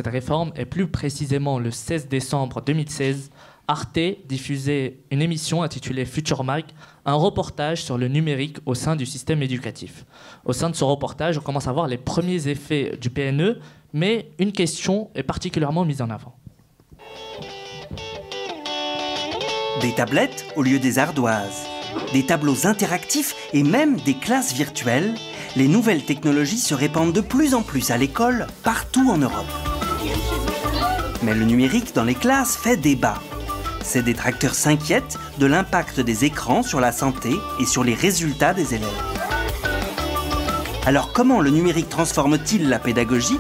[SPEAKER 17] réforme, et plus précisément le 16 décembre 2016, Arte diffusait une émission intitulée Futur Mag, un reportage sur le numérique au sein du système éducatif. Au sein de ce reportage, on commence à voir les premiers effets du PNE, mais une question est particulièrement mise en avant.
[SPEAKER 21] Des tablettes au lieu des ardoises, des tableaux interactifs et même des classes virtuelles, les nouvelles technologies se répandent de plus en plus à l'école, partout en Europe. Mais le numérique dans les classes fait débat. Ces détracteurs s'inquiètent de l'impact des écrans sur la santé et sur les résultats des élèves. Alors comment le numérique transforme-t-il la pédagogie?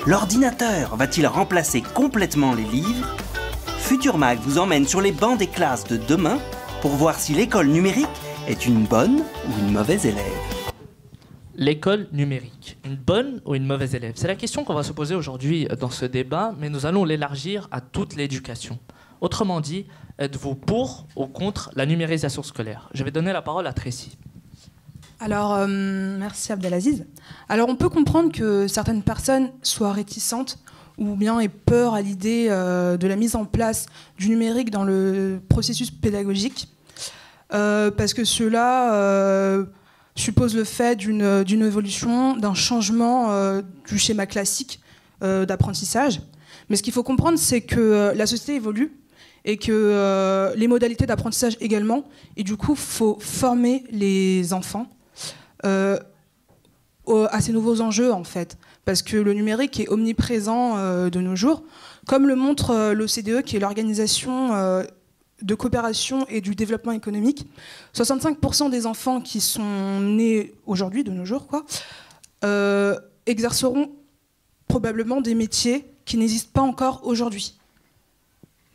[SPEAKER 21] L'ordinateur va-t-il remplacer complètement les livres? Futur Mag vous emmène sur les bancs des classes de demain pour voir si l'école numérique est une bonne ou une mauvaise élève.
[SPEAKER 17] L'école numérique, une bonne ou une mauvaise élève? C'est la question qu'on va se poser aujourd'hui dans ce débat, mais nous allons l'élargir à toute l'éducation. Autrement dit, êtes-vous pour ou contre la numérisation scolaire? Je vais donner la parole à Tracy.
[SPEAKER 14] Alors, merci Abdelaziz. Alors, on peut comprendre que certaines personnes soient réticentes ou bien aient peur à l'idée de la mise en place du numérique dans le processus pédagogique, parce que cela suppose le fait d'une évolution, d'un changement du schéma classique d'apprentissage. Mais ce qu'il faut comprendre, c'est que la société évolue, et que les modalités d'apprentissage également. Et du coup, il faut former les enfants à ces nouveaux enjeux, en fait. Parce que le numérique est omniprésent de nos jours. Comme le montre l'OCDE, qui est l'Organisation de coopération et du développement économique, 65% des enfants qui sont nés aujourd'hui, de nos jours, exerceront probablement des métiers qui n'existent pas encore aujourd'hui.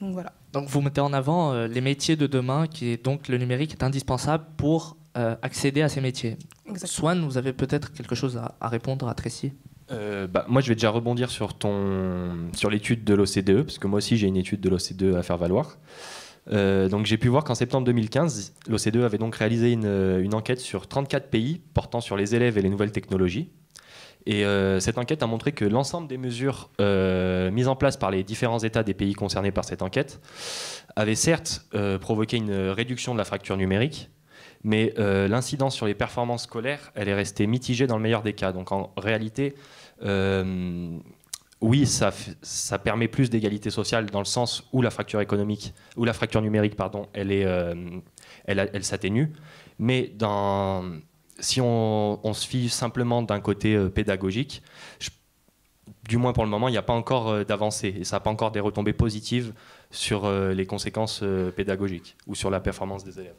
[SPEAKER 14] Donc voilà.
[SPEAKER 17] Donc vous mettez en avant les métiers de demain, qui est donc le numérique est indispensable pour accéder à ces métiers.
[SPEAKER 4] Exactement.
[SPEAKER 17] Swan, vous avez peut-être quelque chose à répondre à Tracy?
[SPEAKER 22] Moi, je vais déjà rebondir sur l'étude de l'OCDE, parce que moi aussi, j'ai une étude de l'OCDE à faire valoir. Donc, j'ai pu voir qu'en septembre 2015, l'OCDE avait donc réalisé une enquête sur 34 pays portant sur les élèves et les nouvelles technologies. Et cette enquête a montré que l'ensemble des mesures mises en place par les différents États des pays concernés par cette enquête avaient certes provoqué une réduction de la fracture numérique, mais l'incidence sur les performances scolaires, elle est restée mitigée dans le meilleur des cas. Donc en réalité, oui, ça permet plus d'égalité sociale dans le sens où la fracture économique, ou la fracture numérique, pardon, elle s'atténue. Mais si on se fie simplement d'un côté pédagogique, du moins pour le moment, il n'y a pas encore d'avancée et ça n'a pas encore des retombées positives sur les conséquences pédagogiques ou sur la performance des élèves.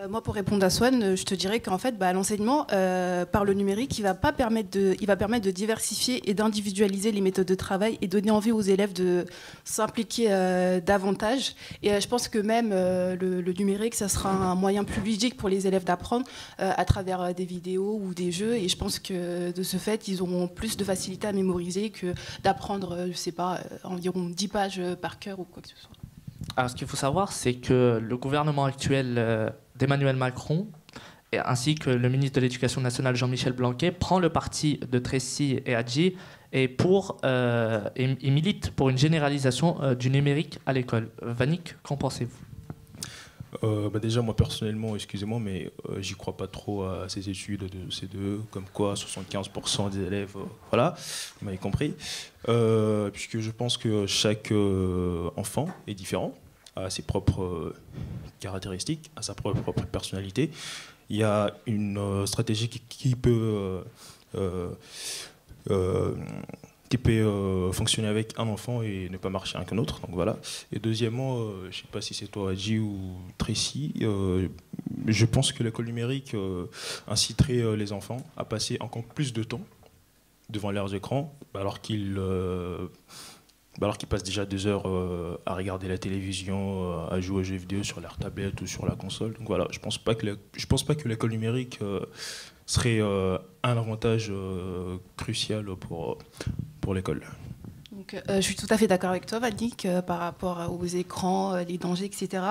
[SPEAKER 14] Moi, pour répondre à Swan, je te dirais qu'en fait, l'enseignement par le numérique, il va permettre de diversifier et d'individualiser les méthodes de travail et donner envie aux élèves de s'impliquer davantage. Et je pense que même le numérique, ça sera un moyen plus ludique pour les élèves d'apprendre à travers des vidéos ou des jeux. Et je pense que de ce fait, ils auront plus de facilité à mémoriser que d'apprendre, je sais pas, environ 10 pages par cœur ou quoi que ce soit.
[SPEAKER 17] Alors, ce qu'il faut savoir, c'est que le gouvernement actuel d'Emmanuel Macron, ainsi que le ministre de l'Éducation nationale Jean-Michel Blanquer, prend le parti de Tracy et Hadji et milite pour une généralisation du numérique à l'école. Vanik, qu'en pensez-vous?
[SPEAKER 23] Déjà, moi personnellement, excusez-moi, mais j'y crois pas trop à ces études de CDE, comme quoi 75% des élèves, voilà, vous m'avez compris, puisque je pense que chaque enfant est différent, a ses propres caractéristiques, a sa propre personnalité. Il y a une stratégie qui peut fonctionner avec un enfant et ne pas marcher avec un autre. Donc voilà. Et deuxièmement, je ne sais pas si c'est toi, Hadji ou Tracy, je pense que l'école numérique inciterait les enfants à passer encore plus de temps devant leurs écrans, alors qu'ils passent déjà 2 heures à regarder la télévision, à jouer aux jeux vidéo sur leur tablette ou sur la console. Donc voilà, je pense pas que l'école numérique serait un avantage crucial pour l'école.
[SPEAKER 14] Donc, je suis tout à fait d'accord avec toi, Vanik, par rapport aux écrans, les dangers, etc.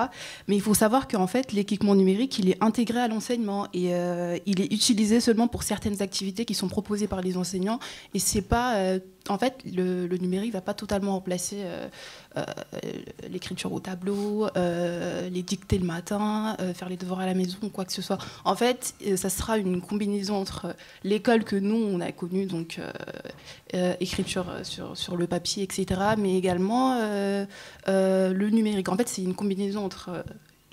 [SPEAKER 14] Mais il faut savoir qu'en fait, l'équipement numérique, il est intégré à l'enseignement et il est utilisé seulement pour certaines activités qui sont proposées par les enseignants. Et c'est pas... en fait, le numérique ne va pas totalement remplacer l'écriture au tableau, les dictées le matin, faire les devoirs à la maison, quoi que ce soit. En fait, ça sera une combinaison entre l'école que nous, on a connue, donc écriture sur le papier, etc., mais également le numérique. En fait, c'est une combinaison entre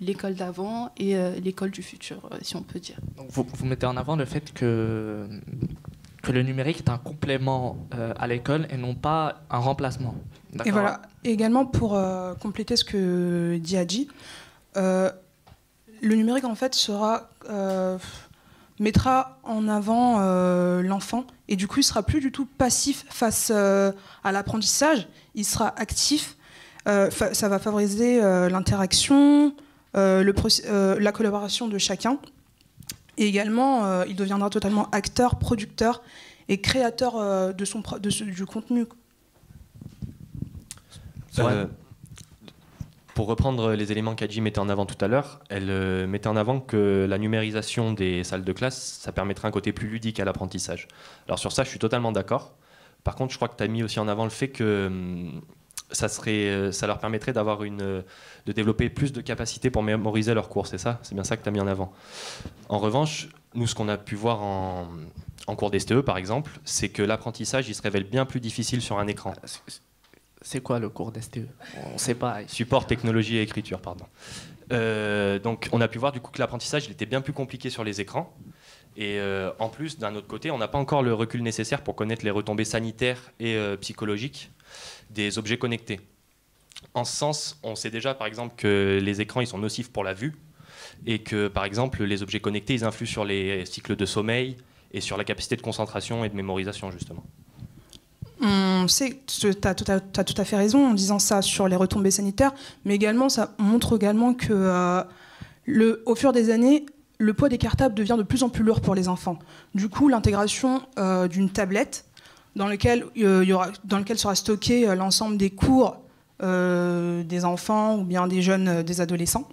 [SPEAKER 14] l'école d'avant et l'école du futur, si on peut dire.
[SPEAKER 17] Donc vous mettez en avant le fait que le numérique est un complément à l'école et non pas un remplacement.
[SPEAKER 4] Et voilà. Et également, pour compléter ce que dit Hadji, le numérique, en fait, mettra en avant l'enfant et du coup, il ne sera plus du tout passif face à l'apprentissage. Il sera actif. Ça va favoriser l'interaction, la collaboration de chacun. Et également, il deviendra totalement acteur, producteur et créateur du contenu.
[SPEAKER 22] Pour reprendre les éléments qu'Hadji mettait en avant tout à l'heure, elle mettait en avant que la numérisation des salles de classe, ça permettrait un côté plus ludique à l'apprentissage. Alors sur ça, je suis totalement d'accord. Par contre, je crois que tu as mis aussi en avant le fait que ça leur permettrait de développer plus de capacités pour mémoriser leurs cours, c'est ça? C'est bien ça que tu as mis en avant. En revanche, nous, ce qu'on a pu voir en cours d'STE, par exemple, c'est que l'apprentissage, il se révèle bien plus difficile sur un écran.
[SPEAKER 17] C'est quoi le cours d'STE? On ne sait pas.
[SPEAKER 22] Support, technologie et écriture, pardon. Donc, on a pu voir du coup que l'apprentissage, il était bien plus compliqué sur les écrans. Et en plus, d'un autre côté, on n'a pas encore le recul nécessaire pour connaître les retombées sanitaires et psychologiques des objets connectés. En ce sens, on sait déjà par exemple que les écrans ils sont nocifs pour la vue et que par exemple les objets connectés ils influent sur les cycles de sommeil et sur la capacité de concentration et de mémorisation justement.
[SPEAKER 4] On sait, tu as tout à fait raison en disant ça sur les retombées sanitaires, mais également ça montre également que au fur des années, le poids des cartables devient de plus en plus lourd pour les enfants. Du coup, l'intégration d'une tablette dans lequel sera stocké l'ensemble des cours des enfants ou bien des jeunes, des adolescents,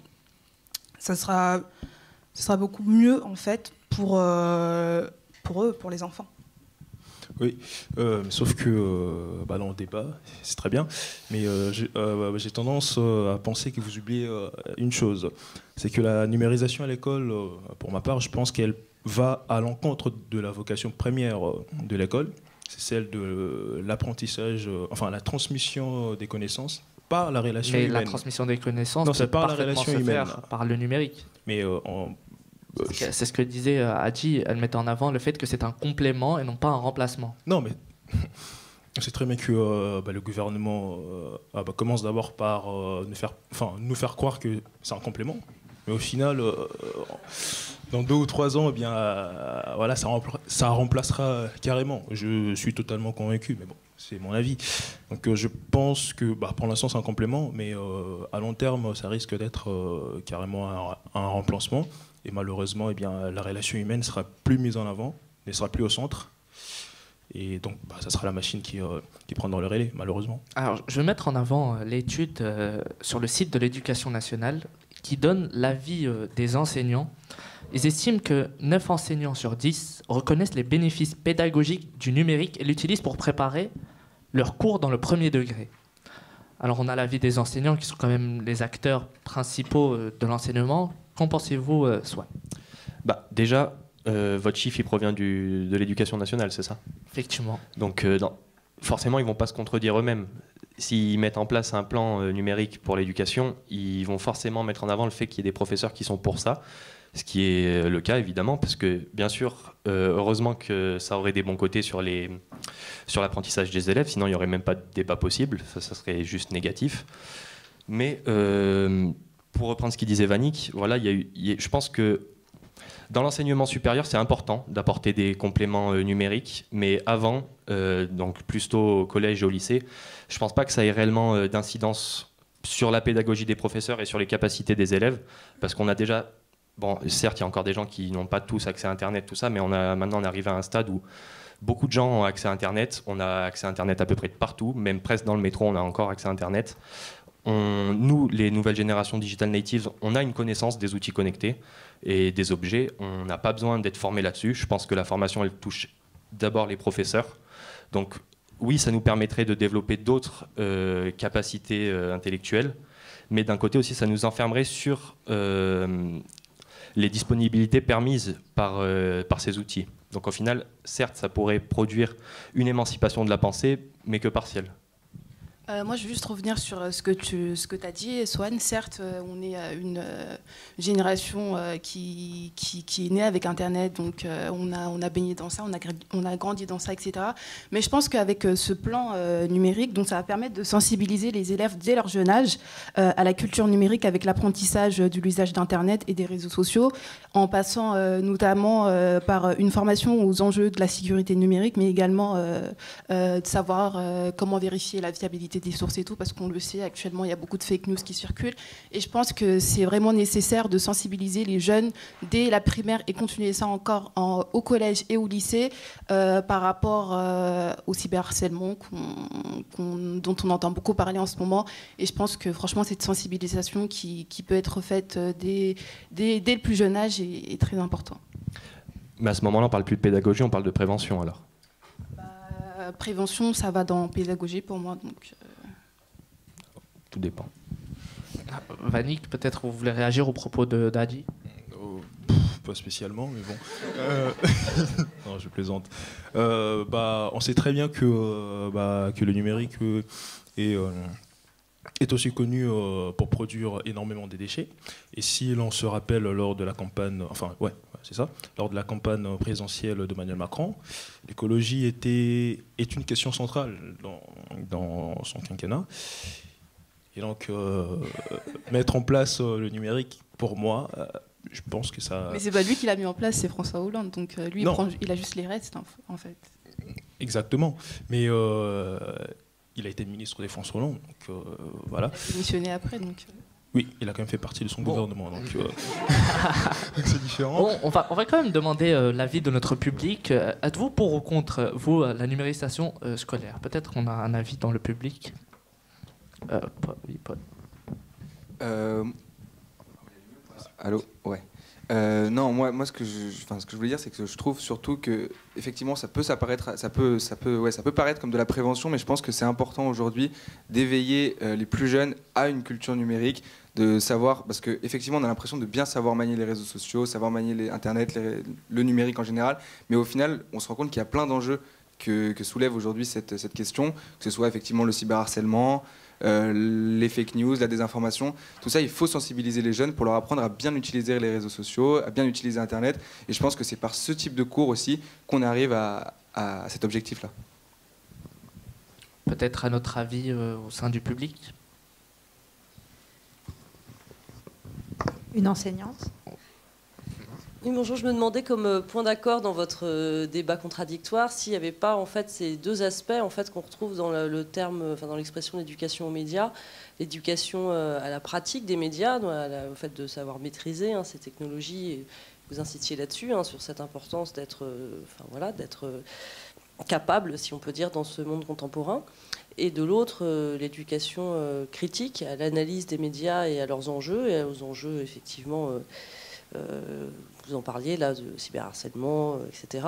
[SPEAKER 4] ça sera beaucoup mieux en fait pour eux, pour les enfants.
[SPEAKER 23] Oui, sauf que dans le débat, c'est très bien, mais j'ai tendance à penser que vous oubliez une chose, c'est que la numérisation à l'école, pour ma part, je pense qu'elle va à l'encontre de la vocation première de l'école, c'est celle de l'apprentissage, la transmission des connaissances par la relation humaine.
[SPEAKER 17] Mais la transmission des connaissances
[SPEAKER 23] c'est
[SPEAKER 17] peut
[SPEAKER 23] par la
[SPEAKER 17] parfaitement
[SPEAKER 23] relation
[SPEAKER 17] se
[SPEAKER 23] humaine.
[SPEAKER 17] faire par le numérique.
[SPEAKER 23] Mais
[SPEAKER 17] c'est ce que disait Adji, elle mettait en avant le fait que c'est un complément et non pas un remplacement.
[SPEAKER 23] Non, mais on sait très bien que le gouvernement commence d'abord par nous faire croire que c'est un complément, mais au final, dans 2 ou 3 ans, ça remplacera carrément. Je suis totalement convaincu, mais bon, c'est mon avis. Donc je pense que pour l'instant c'est un complément, mais à long terme, ça risque d'être carrément un remplacement. Et malheureusement, la relation humaine sera plus mise en avant, ne sera plus au centre. Et donc, ça sera la machine qui prendra le relais, malheureusement.
[SPEAKER 17] Alors, je vais mettre en avant l'étude sur le site de l'Éducation nationale qui donne l'avis des enseignants. Ils estiment que 9 enseignants sur 10 reconnaissent les bénéfices pédagogiques du numérique et l'utilisent pour préparer leurs cours dans le premier degré. Alors, on a l'avis des enseignants qui sont quand même les acteurs principaux de l'enseignement. Qu'en pensez-vous, Swan ?
[SPEAKER 22] Déjà, votre chiffre il provient de l'Éducation nationale, c'est ça ?
[SPEAKER 17] Effectivement.
[SPEAKER 22] Donc forcément, ils ne vont pas se contredire eux-mêmes. S'ils mettent en place un plan numérique pour l'éducation, ils vont forcément mettre en avant le fait qu'il y ait des professeurs qui sont pour ça, ce qui est le cas évidemment, parce que bien sûr, heureusement que ça aurait des bons côtés sur l'apprentissage des élèves, sinon il n'y aurait même pas de débat possible, ça serait juste négatif. Mais pour reprendre ce qu'il disait Vanik, je pense que dans l'enseignement supérieur, c'est important d'apporter des compléments numériques, mais avant, donc plutôt au collège et au lycée, je ne pense pas que ça ait réellement d'incidence sur la pédagogie des professeurs et sur les capacités des élèves, parce qu'on a déjà, certes, il y a encore des gens qui n'ont pas tous accès à Internet, tout ça, mais maintenant on est arrivé à un stade où beaucoup de gens ont accès à Internet, on a accès à Internet à peu près de partout, même presque dans le métro, on a encore accès à Internet. Nous, les nouvelles générations digital natives, on a une connaissance des outils connectés et des objets. On n'a pas besoin d'être formé là-dessus. Je pense que la formation, elle touche d'abord les professeurs. Donc oui, ça nous permettrait de développer d'autres capacités intellectuelles, mais d'un côté aussi, ça nous enfermerait sur les disponibilités permises par ces outils. Donc au final, certes, ça pourrait produire une émancipation de la pensée, mais que partielle.
[SPEAKER 14] Moi, je veux juste revenir sur ce que tu as dit, Swan. Certes, on est une génération qui est née avec Internet, donc on a baigné dans ça, on a grandi dans ça, etc. Mais je pense qu'avec ce plan numérique, donc ça va permettre de sensibiliser les élèves dès leur jeune âge à la culture numérique avec l'apprentissage de l'usage d'Internet et des réseaux sociaux, en passant notamment par une formation aux enjeux de la sécurité numérique, mais également de savoir comment vérifier la fiabilité des sources et tout, parce qu'on le sait, actuellement, il y a beaucoup de fake news qui circulent. Et je pense que c'est vraiment nécessaire de sensibiliser les jeunes dès la primaire et continuer ça encore au collège et au lycée par rapport au cyberharcèlement dont on entend beaucoup parler en ce moment. Et je pense que franchement, cette sensibilisation qui peut être faite dès le plus jeune âge est très important.
[SPEAKER 22] Mais à ce moment-là, on ne parle plus de pédagogie, on parle de prévention alors.
[SPEAKER 14] Prévention, ça va dans pédagogie pour moi. Donc,
[SPEAKER 22] tout dépend.
[SPEAKER 17] Vanik, peut-être vous voulez réagir au propos d'Adi ?
[SPEAKER 23] Pas spécialement, mais bon. Non, je plaisante. On sait très bien que le numérique est aussi connu pour produire énormément de déchets. Et si l'on se rappelle lors de la campagne, lors de la campagne présidentielle d'Emmanuel Macron, l'écologie est une question centrale dans son quinquennat. Et donc, mettre en place le numérique, pour moi, je pense que ça...
[SPEAKER 14] Mais c'est pas lui qui l'a mis en place, c'est François Hollande. Donc lui, il a juste les restes, en fait.
[SPEAKER 23] Exactement. Mais il a été ministre des François Hollande, donc voilà.
[SPEAKER 14] Il a démissionné après, donc...
[SPEAKER 23] Oui, il a quand même fait partie de son gouvernement, donc c'est différent.
[SPEAKER 17] Bon, on va quand même demander l'avis de notre public. Êtes-vous pour ou contre, vous, la numérisation scolaire? Peut-être qu'on a un avis dans le public. Oui, Paul.
[SPEAKER 19] Allô? Ouais. Non, moi ce que je voulais dire, c'est que je trouve surtout que effectivement ça peut paraître comme de la prévention, mais je pense que c'est important aujourd'hui d'éveiller les plus jeunes à une culture numérique, de savoir, parce que effectivement on a l'impression de bien savoir manier les réseaux sociaux, savoir manier Internet, le numérique en général, mais au final on se rend compte qu'il y a plein d'enjeux que soulève aujourd'hui cette question, que ce soit effectivement le cyberharcèlement, les fake news, la désinformation, tout ça, il faut sensibiliser les jeunes pour leur apprendre à bien utiliser les réseaux sociaux, à bien utiliser Internet. Et je pense que c'est par ce type de cours aussi qu'on arrive à cet objectif-là.
[SPEAKER 17] Peut-être à notre avis au sein du public?
[SPEAKER 5] Une enseignante.
[SPEAKER 6] Oui, bonjour, je me demandais comme point d'accord dans votre débat contradictoire s'il n'y avait pas en fait ces deux aspects en fait qu'on retrouve dans le terme, dans l'expression d'éducation aux médias, l'éducation à la pratique des médias, au fait de savoir maîtriser ces technologies. Et vous incitiez là-dessus sur cette importance d'être, d'être capable, si on peut dire, dans ce monde contemporain. Et de l'autre, l'éducation critique à l'analyse des médias et à leurs enjeux, et aux enjeux effectivement. Vous en parliez là de cyberharcèlement, etc.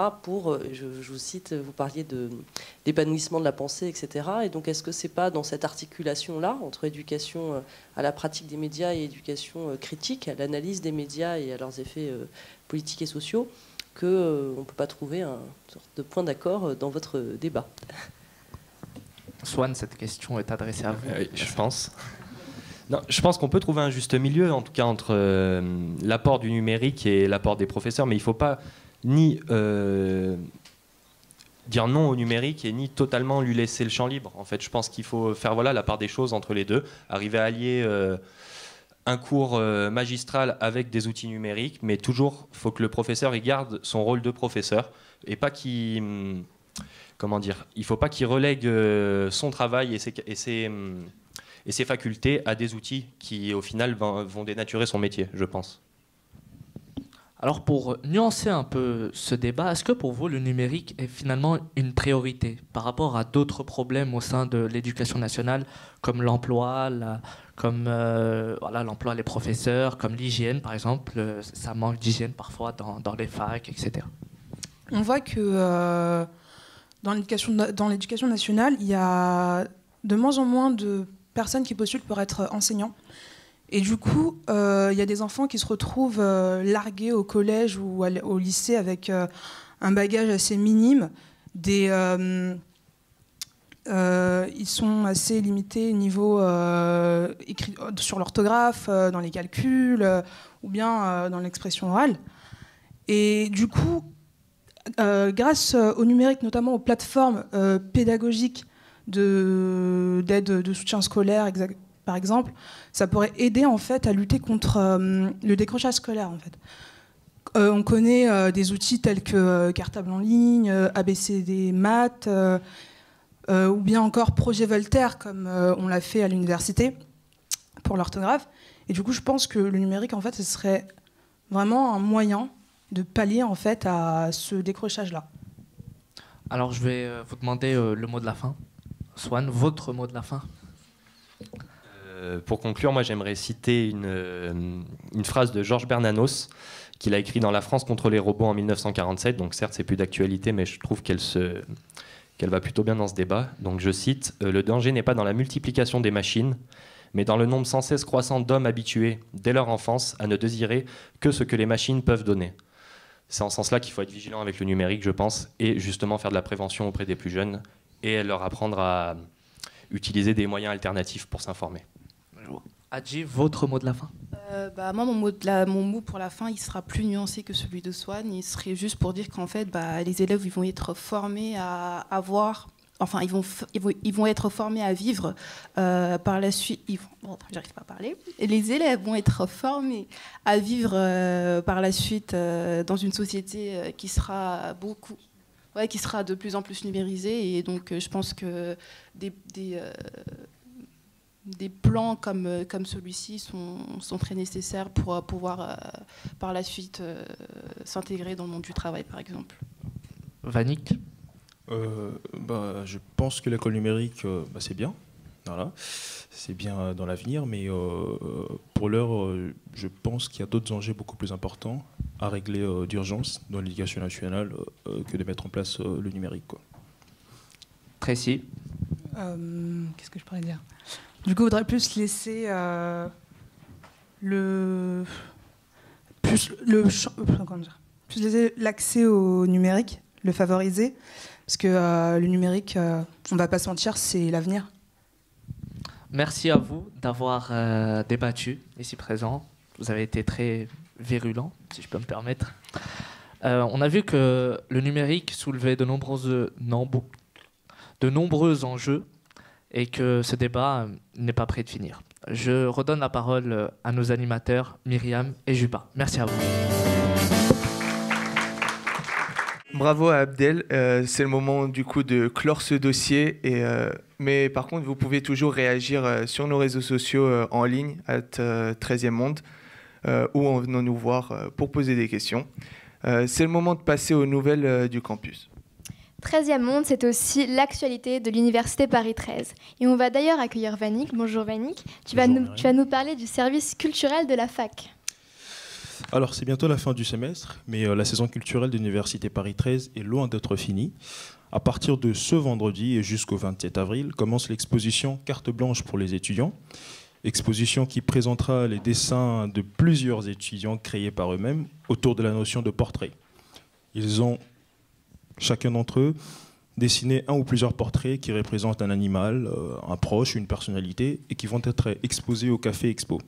[SPEAKER 6] Je vous cite, vous parliez d'épanouissement de la pensée, etc. Et donc, est-ce que c'est pas dans cette articulation-là entre éducation à la pratique des médias et éducation critique à l'analyse des médias et à leurs effets politiques et sociaux que on peut pas trouver une sorte de point d'accord dans votre débat?
[SPEAKER 17] Swan, cette question est adressée à vous.
[SPEAKER 22] Oui, je pense. Non, je pense qu'on peut trouver un juste milieu, en tout cas, entre l'apport du numérique et l'apport des professeurs, mais il ne faut pas ni dire non au numérique et ni totalement lui laisser le champ libre. En fait, je pense qu'il faut faire la part des choses entre les deux, arriver à allier un cours magistral avec des outils numériques, mais toujours, il faut que le professeur il garde son rôle de professeur et pas qu'il... Comment dire? Il ne faut pas qu'il relègue son travail et ses facultés à des outils qui, au final, vont dénaturer son métier, je pense.
[SPEAKER 17] Alors, pour nuancer un peu ce débat, est-ce que pour vous, le numérique est finalement une priorité par rapport à d'autres problèmes au sein de l'éducation nationale, comme l'emploi, l'emploi des professeurs, comme l'hygiène, par exemple? Ça manque d'hygiène parfois dans les facs, etc.
[SPEAKER 4] On voit que dans l'éducation nationale, il y a de moins en moins de personnes qui postulent pour être enseignants. Et du coup, il y a des enfants qui se retrouvent largués au collège ou au lycée avec un bagage assez minime. Ils sont assez limités niveau sur l'orthographe, dans les calculs, ou bien dans l'expression orale. Et du coup, grâce au numérique, notamment aux plateformes pédagogiques d'aide de soutien scolaire, par exemple, ça pourrait aider en fait à lutter contre le décrochage scolaire. En fait. On connaît des outils tels que Cartable en ligne, ABCD Maths, ou bien encore Projet Voltaire, comme on l'a fait à l'université pour l'orthographe. Et du coup, je pense que le numérique, en fait, ce serait vraiment un moyen de pallier en fait à ce décrochage-là.
[SPEAKER 17] Alors, je vais vous demander le mot de la fin. Swan, votre mot de la fin.
[SPEAKER 22] Pour conclure, moi j'aimerais citer une phrase de Georges Bernanos qu'il a écrit dans La France contre les robots en 1947. Donc certes, c'est plus d'actualité, mais je trouve qu'elle va plutôt bien dans ce débat. Donc je cite « Le danger n'est pas dans la multiplication des machines, mais dans le nombre sans cesse croissant d'hommes habitués, dès leur enfance, à ne désirer que ce que les machines peuvent donner. » C'est en ce sens-là qu'il faut être vigilant avec le numérique, je pense, et justement faire de la prévention auprès des plus jeunes et leur apprendre à utiliser des moyens alternatifs pour s'informer.
[SPEAKER 17] Adji, votre mot de la fin?
[SPEAKER 14] Moi, mon mot pour la fin, il sera plus nuancé que celui de Swan. Il serait juste pour dire qu'en fait, les élèves ils vont être formés à avoir... Enfin, ils vont être formés à vivre par la suite... j'arrive pas à parler. Et les élèves vont être formés à vivre par la suite dans une société qui sera qui sera de plus en plus numérisée. Et donc, je pense que plans comme celui-ci sont très nécessaires pour pouvoir par la suite s'intégrer dans le monde du travail, par exemple.
[SPEAKER 17] Vanik?
[SPEAKER 23] Je pense que l'école numérique, c'est bien. Voilà. C'est bien dans l'avenir, mais pour l'heure, je pense qu'il y a d'autres enjeux beaucoup plus importants à régler d'urgence dans l'éducation nationale que de mettre en place le numérique, quoi.
[SPEAKER 17] Tracy?
[SPEAKER 4] Qu'est-ce que je pourrais dire? Du coup, il faudrait plus laisser plus laisser l'accès au numérique, le favoriser, parce que le numérique, on ne va pas se mentir, c'est l'avenir.
[SPEAKER 17] Merci à vous d'avoir débattu ici présent. Vous avez été très virulent, si je peux me permettre. On a vu que le numérique soulevait de nombreux enjeux et que ce débat n'est pas prêt de finir. Je redonne la parole à nos animateurs, Myriam et Juba. Merci à vous.
[SPEAKER 3] Bravo à Abdel. C'est le moment du coup de clore ce dossier. Mais par contre, vous pouvez toujours réagir sur nos réseaux sociaux en ligne, @13e monde, ou en venant nous voir pour poser des questions. C'est le moment de passer aux nouvelles du campus.
[SPEAKER 2] 13e monde, c'est aussi l'actualité de l'Université Paris 13. Et on va d'ailleurs accueillir Vanik. Bonjour Vanik. Tu vas nous parler du service culturel de la fac.
[SPEAKER 23] Alors, c'est bientôt la fin du semestre, mais la saison culturelle de l'Université Paris 13 est loin d'être finie. À partir de ce vendredi et jusqu'au 27 avril, commence l'exposition Carte blanche pour les étudiants. Exposition qui présentera les dessins de plusieurs étudiants créés par eux-mêmes autour de la notion de portrait. Ils ont, chacun d'entre eux, dessiné un ou plusieurs portraits qui représentent un animal, un proche, une personnalité, et qui vont être exposés au Café Expo.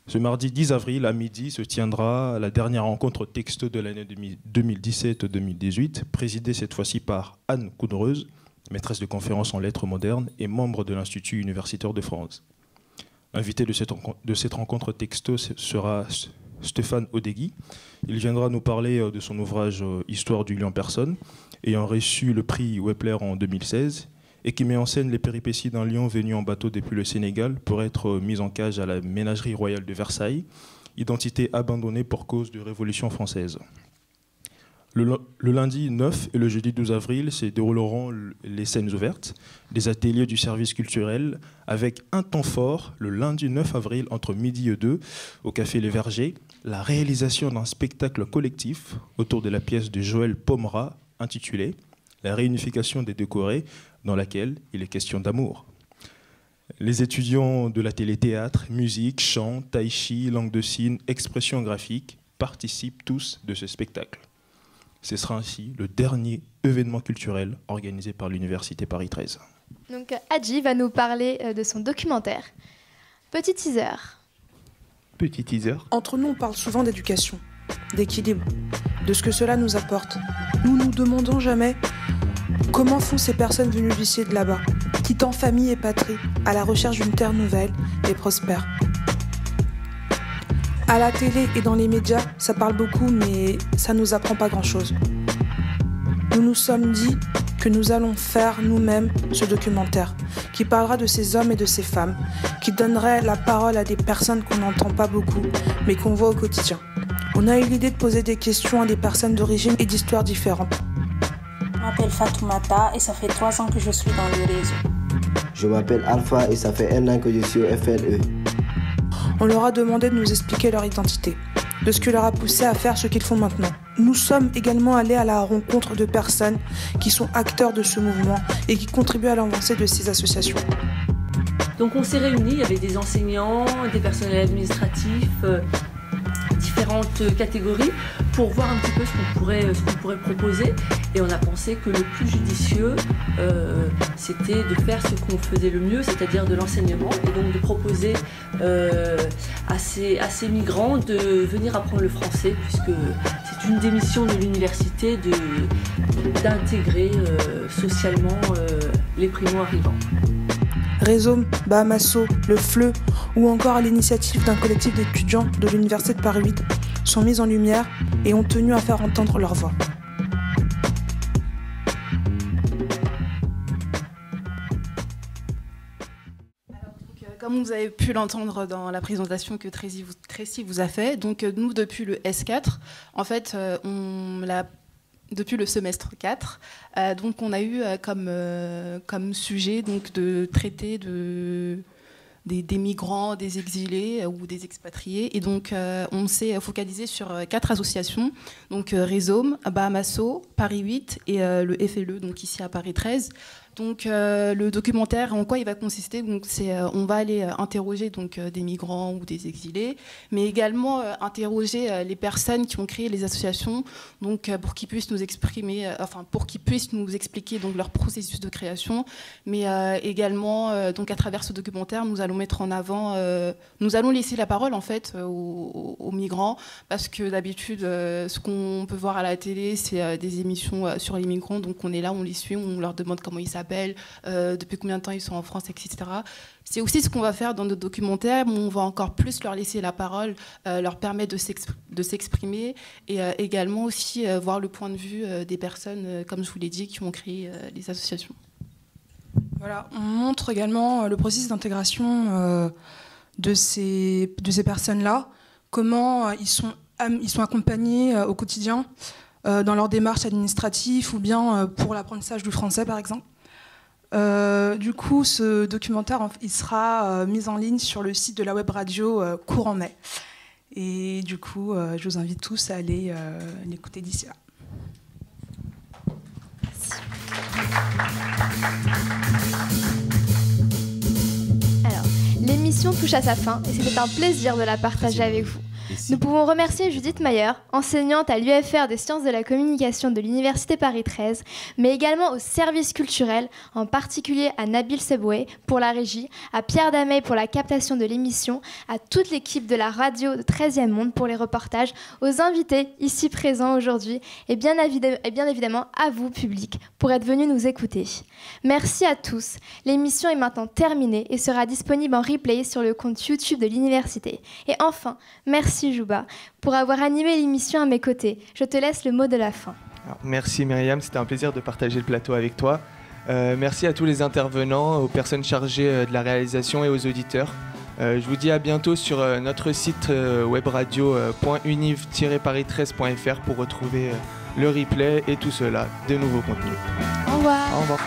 [SPEAKER 23] Ce mardi 10 avril à midi se tiendra la dernière rencontre texto de l'année 2017-2018, présidée cette fois-ci par Anne Coudreuse, maîtresse de conférences en lettres modernes et membre de l'Institut universitaire de France. Invité de cette rencontre texto sera Stéphane Odegui. Il viendra nous parler de son ouvrage Histoire du lieu en personne, ayant reçu le prix Wepler en 2016, et qui met en scène les péripéties d'un lion venu en bateau depuis le Sénégal pour être mis en cage à la ménagerie royale de Versailles, identité abandonnée pour cause de Révolution française. Le lundi 9 et le jeudi 12 avril se dérouleront les scènes ouvertes, des ateliers du service culturel, avec un temps fort, le lundi 9 avril, entre midi et 2, au Café Les Vergers, la réalisation d'un spectacle collectif autour de la pièce de Joël Pomera, intitulée « La réunification des décorés », dans laquelle il est question d'amour. Les étudiants de la télé-théâtre, musique, chant, tai chi, langue de signes, expression graphique participent tous de ce spectacle. Ce sera ainsi le dernier événement culturel organisé par l'Université Paris 13.
[SPEAKER 2] Donc Hadji va nous parler de son documentaire. Petit teaser.
[SPEAKER 3] Petit teaser.
[SPEAKER 4] Entre nous, on parle souvent d'éducation, d'équilibre, de ce que cela nous apporte. Nous nous demandons jamais comment font ces personnes venues d'ici et de là-bas, quittant famille et patrie, à la recherche d'une terre nouvelle et prospère. À la télé et dans les médias, ça parle beaucoup, mais ça nous apprend pas grand-chose. Nous nous sommes dit que nous allons faire nous-mêmes ce documentaire, qui parlera de ces hommes et de ces femmes, qui donnerait la parole à des personnes qu'on n'entend pas beaucoup, mais qu'on voit au quotidien. On a eu l'idée de poser des questions à des personnes d'origine et d'histoires différentes.
[SPEAKER 7] Je m'appelle Fatoumata et ça fait 3 ans que je suis dans le réseau.
[SPEAKER 8] Je m'appelle Alpha et ça fait 1 an que je suis au FLE.
[SPEAKER 4] On leur a demandé de nous expliquer leur identité, de ce qui leur a poussé à faire ce qu'ils font maintenant. Nous sommes également allés à la rencontre de personnes qui sont acteurs de ce mouvement et qui contribuent à l'avancée de ces associations.
[SPEAKER 9] Donc on s'est réunis, il y avait des enseignants, des personnels administratifs, différentes catégories pour voir un petit peu ce qu'on pourrait proposer, et on a pensé que le plus judicieux c'était de faire ce qu'on faisait le mieux, c'est-à-dire de l'enseignement, et donc de proposer à ces migrants de venir apprendre le français, puisque c'est une des missions de l'université d'intégrer socialement les primo-arrivants.
[SPEAKER 4] Rhizome, Bahamasso, le FLE ou encore à l'initiative d'un collectif d'étudiants de l'Université de Paris 8 sont mis en lumière et ont tenu à faire entendre leur voix.
[SPEAKER 14] Comme vous avez pu l'entendre dans la présentation que Tracy vous a fait, donc nous, depuis le S4, en fait, depuis le semestre 4, donc on a eu comme sujet donc, de traiter des migrants, des exilés ou des expatriés. Et donc, on s'est focalisé sur 4 associations, donc Rhizome, Bahamasso, Paris 8 et le FLE, donc ici à Paris 13. Donc, le documentaire, en quoi il va consister? Donc, on va aller interroger donc, des migrants ou des exilés, mais également interroger les personnes qui ont créé les associations, donc, pour qu'ils puissent nous expliquer donc, leur processus de création. Mais également, donc, à travers ce documentaire, nous allons mettre en avant, nous allons laisser la parole en fait aux migrants, parce que d'habitude, ce qu'on peut voir à la télé, c'est des émissions sur les migrants. Donc, on est là, on les suit, on leur demande comment ils s'appellent, depuis combien de temps ils sont en France, etc. C'est aussi ce qu'on va faire dans notre documentaire, mais on va encore plus leur laisser la parole, leur permettre de s'exprimer et également aussi voir le point de vue des personnes, comme je vous l'ai dit, qui ont créé les associations.
[SPEAKER 4] Voilà, on montre également le processus d'intégration de ces personnes-là, comment ils sont accompagnés au quotidien dans leur démarche administrative ou bien pour l'apprentissage du français, par exemple. Du coup, ce documentaire, il sera mis en ligne sur le site de la web radio courant mai. Et du coup, je vous invite tous à aller l'écouter d'ici là.
[SPEAKER 2] Alors, l'émission touche à sa fin et c'était un plaisir de la partager avec vous. Nous pouvons remercier Judith Mayer, enseignante à l'UFR des sciences de la communication de l'Université Paris 13, mais également au service culturel, en particulier à Nabil Seboué pour la régie, à Pierre Damey pour la captation de l'émission, à toute l'équipe de la radio de 13e Monde pour les reportages, aux invités ici présents aujourd'hui et bien évidemment à vous, public, pour être venus nous écouter. Merci à tous. L'émission est maintenant terminée et sera disponible en replay sur le compte YouTube de l'université. Et enfin, merci Jouba pour avoir animé l'émission à mes côtés. Je te laisse le mot de la fin.
[SPEAKER 3] Alors, merci Myriam, c'était un plaisir de partager le plateau avec toi. Merci à tous les intervenants, aux personnes chargées de la réalisation et aux auditeurs. Je vous dis à bientôt sur notre site webradio.univ-paris13.fr pour retrouver le replay et tout cela, de nouveaux contenus.
[SPEAKER 2] Au revoir.
[SPEAKER 3] Au revoir.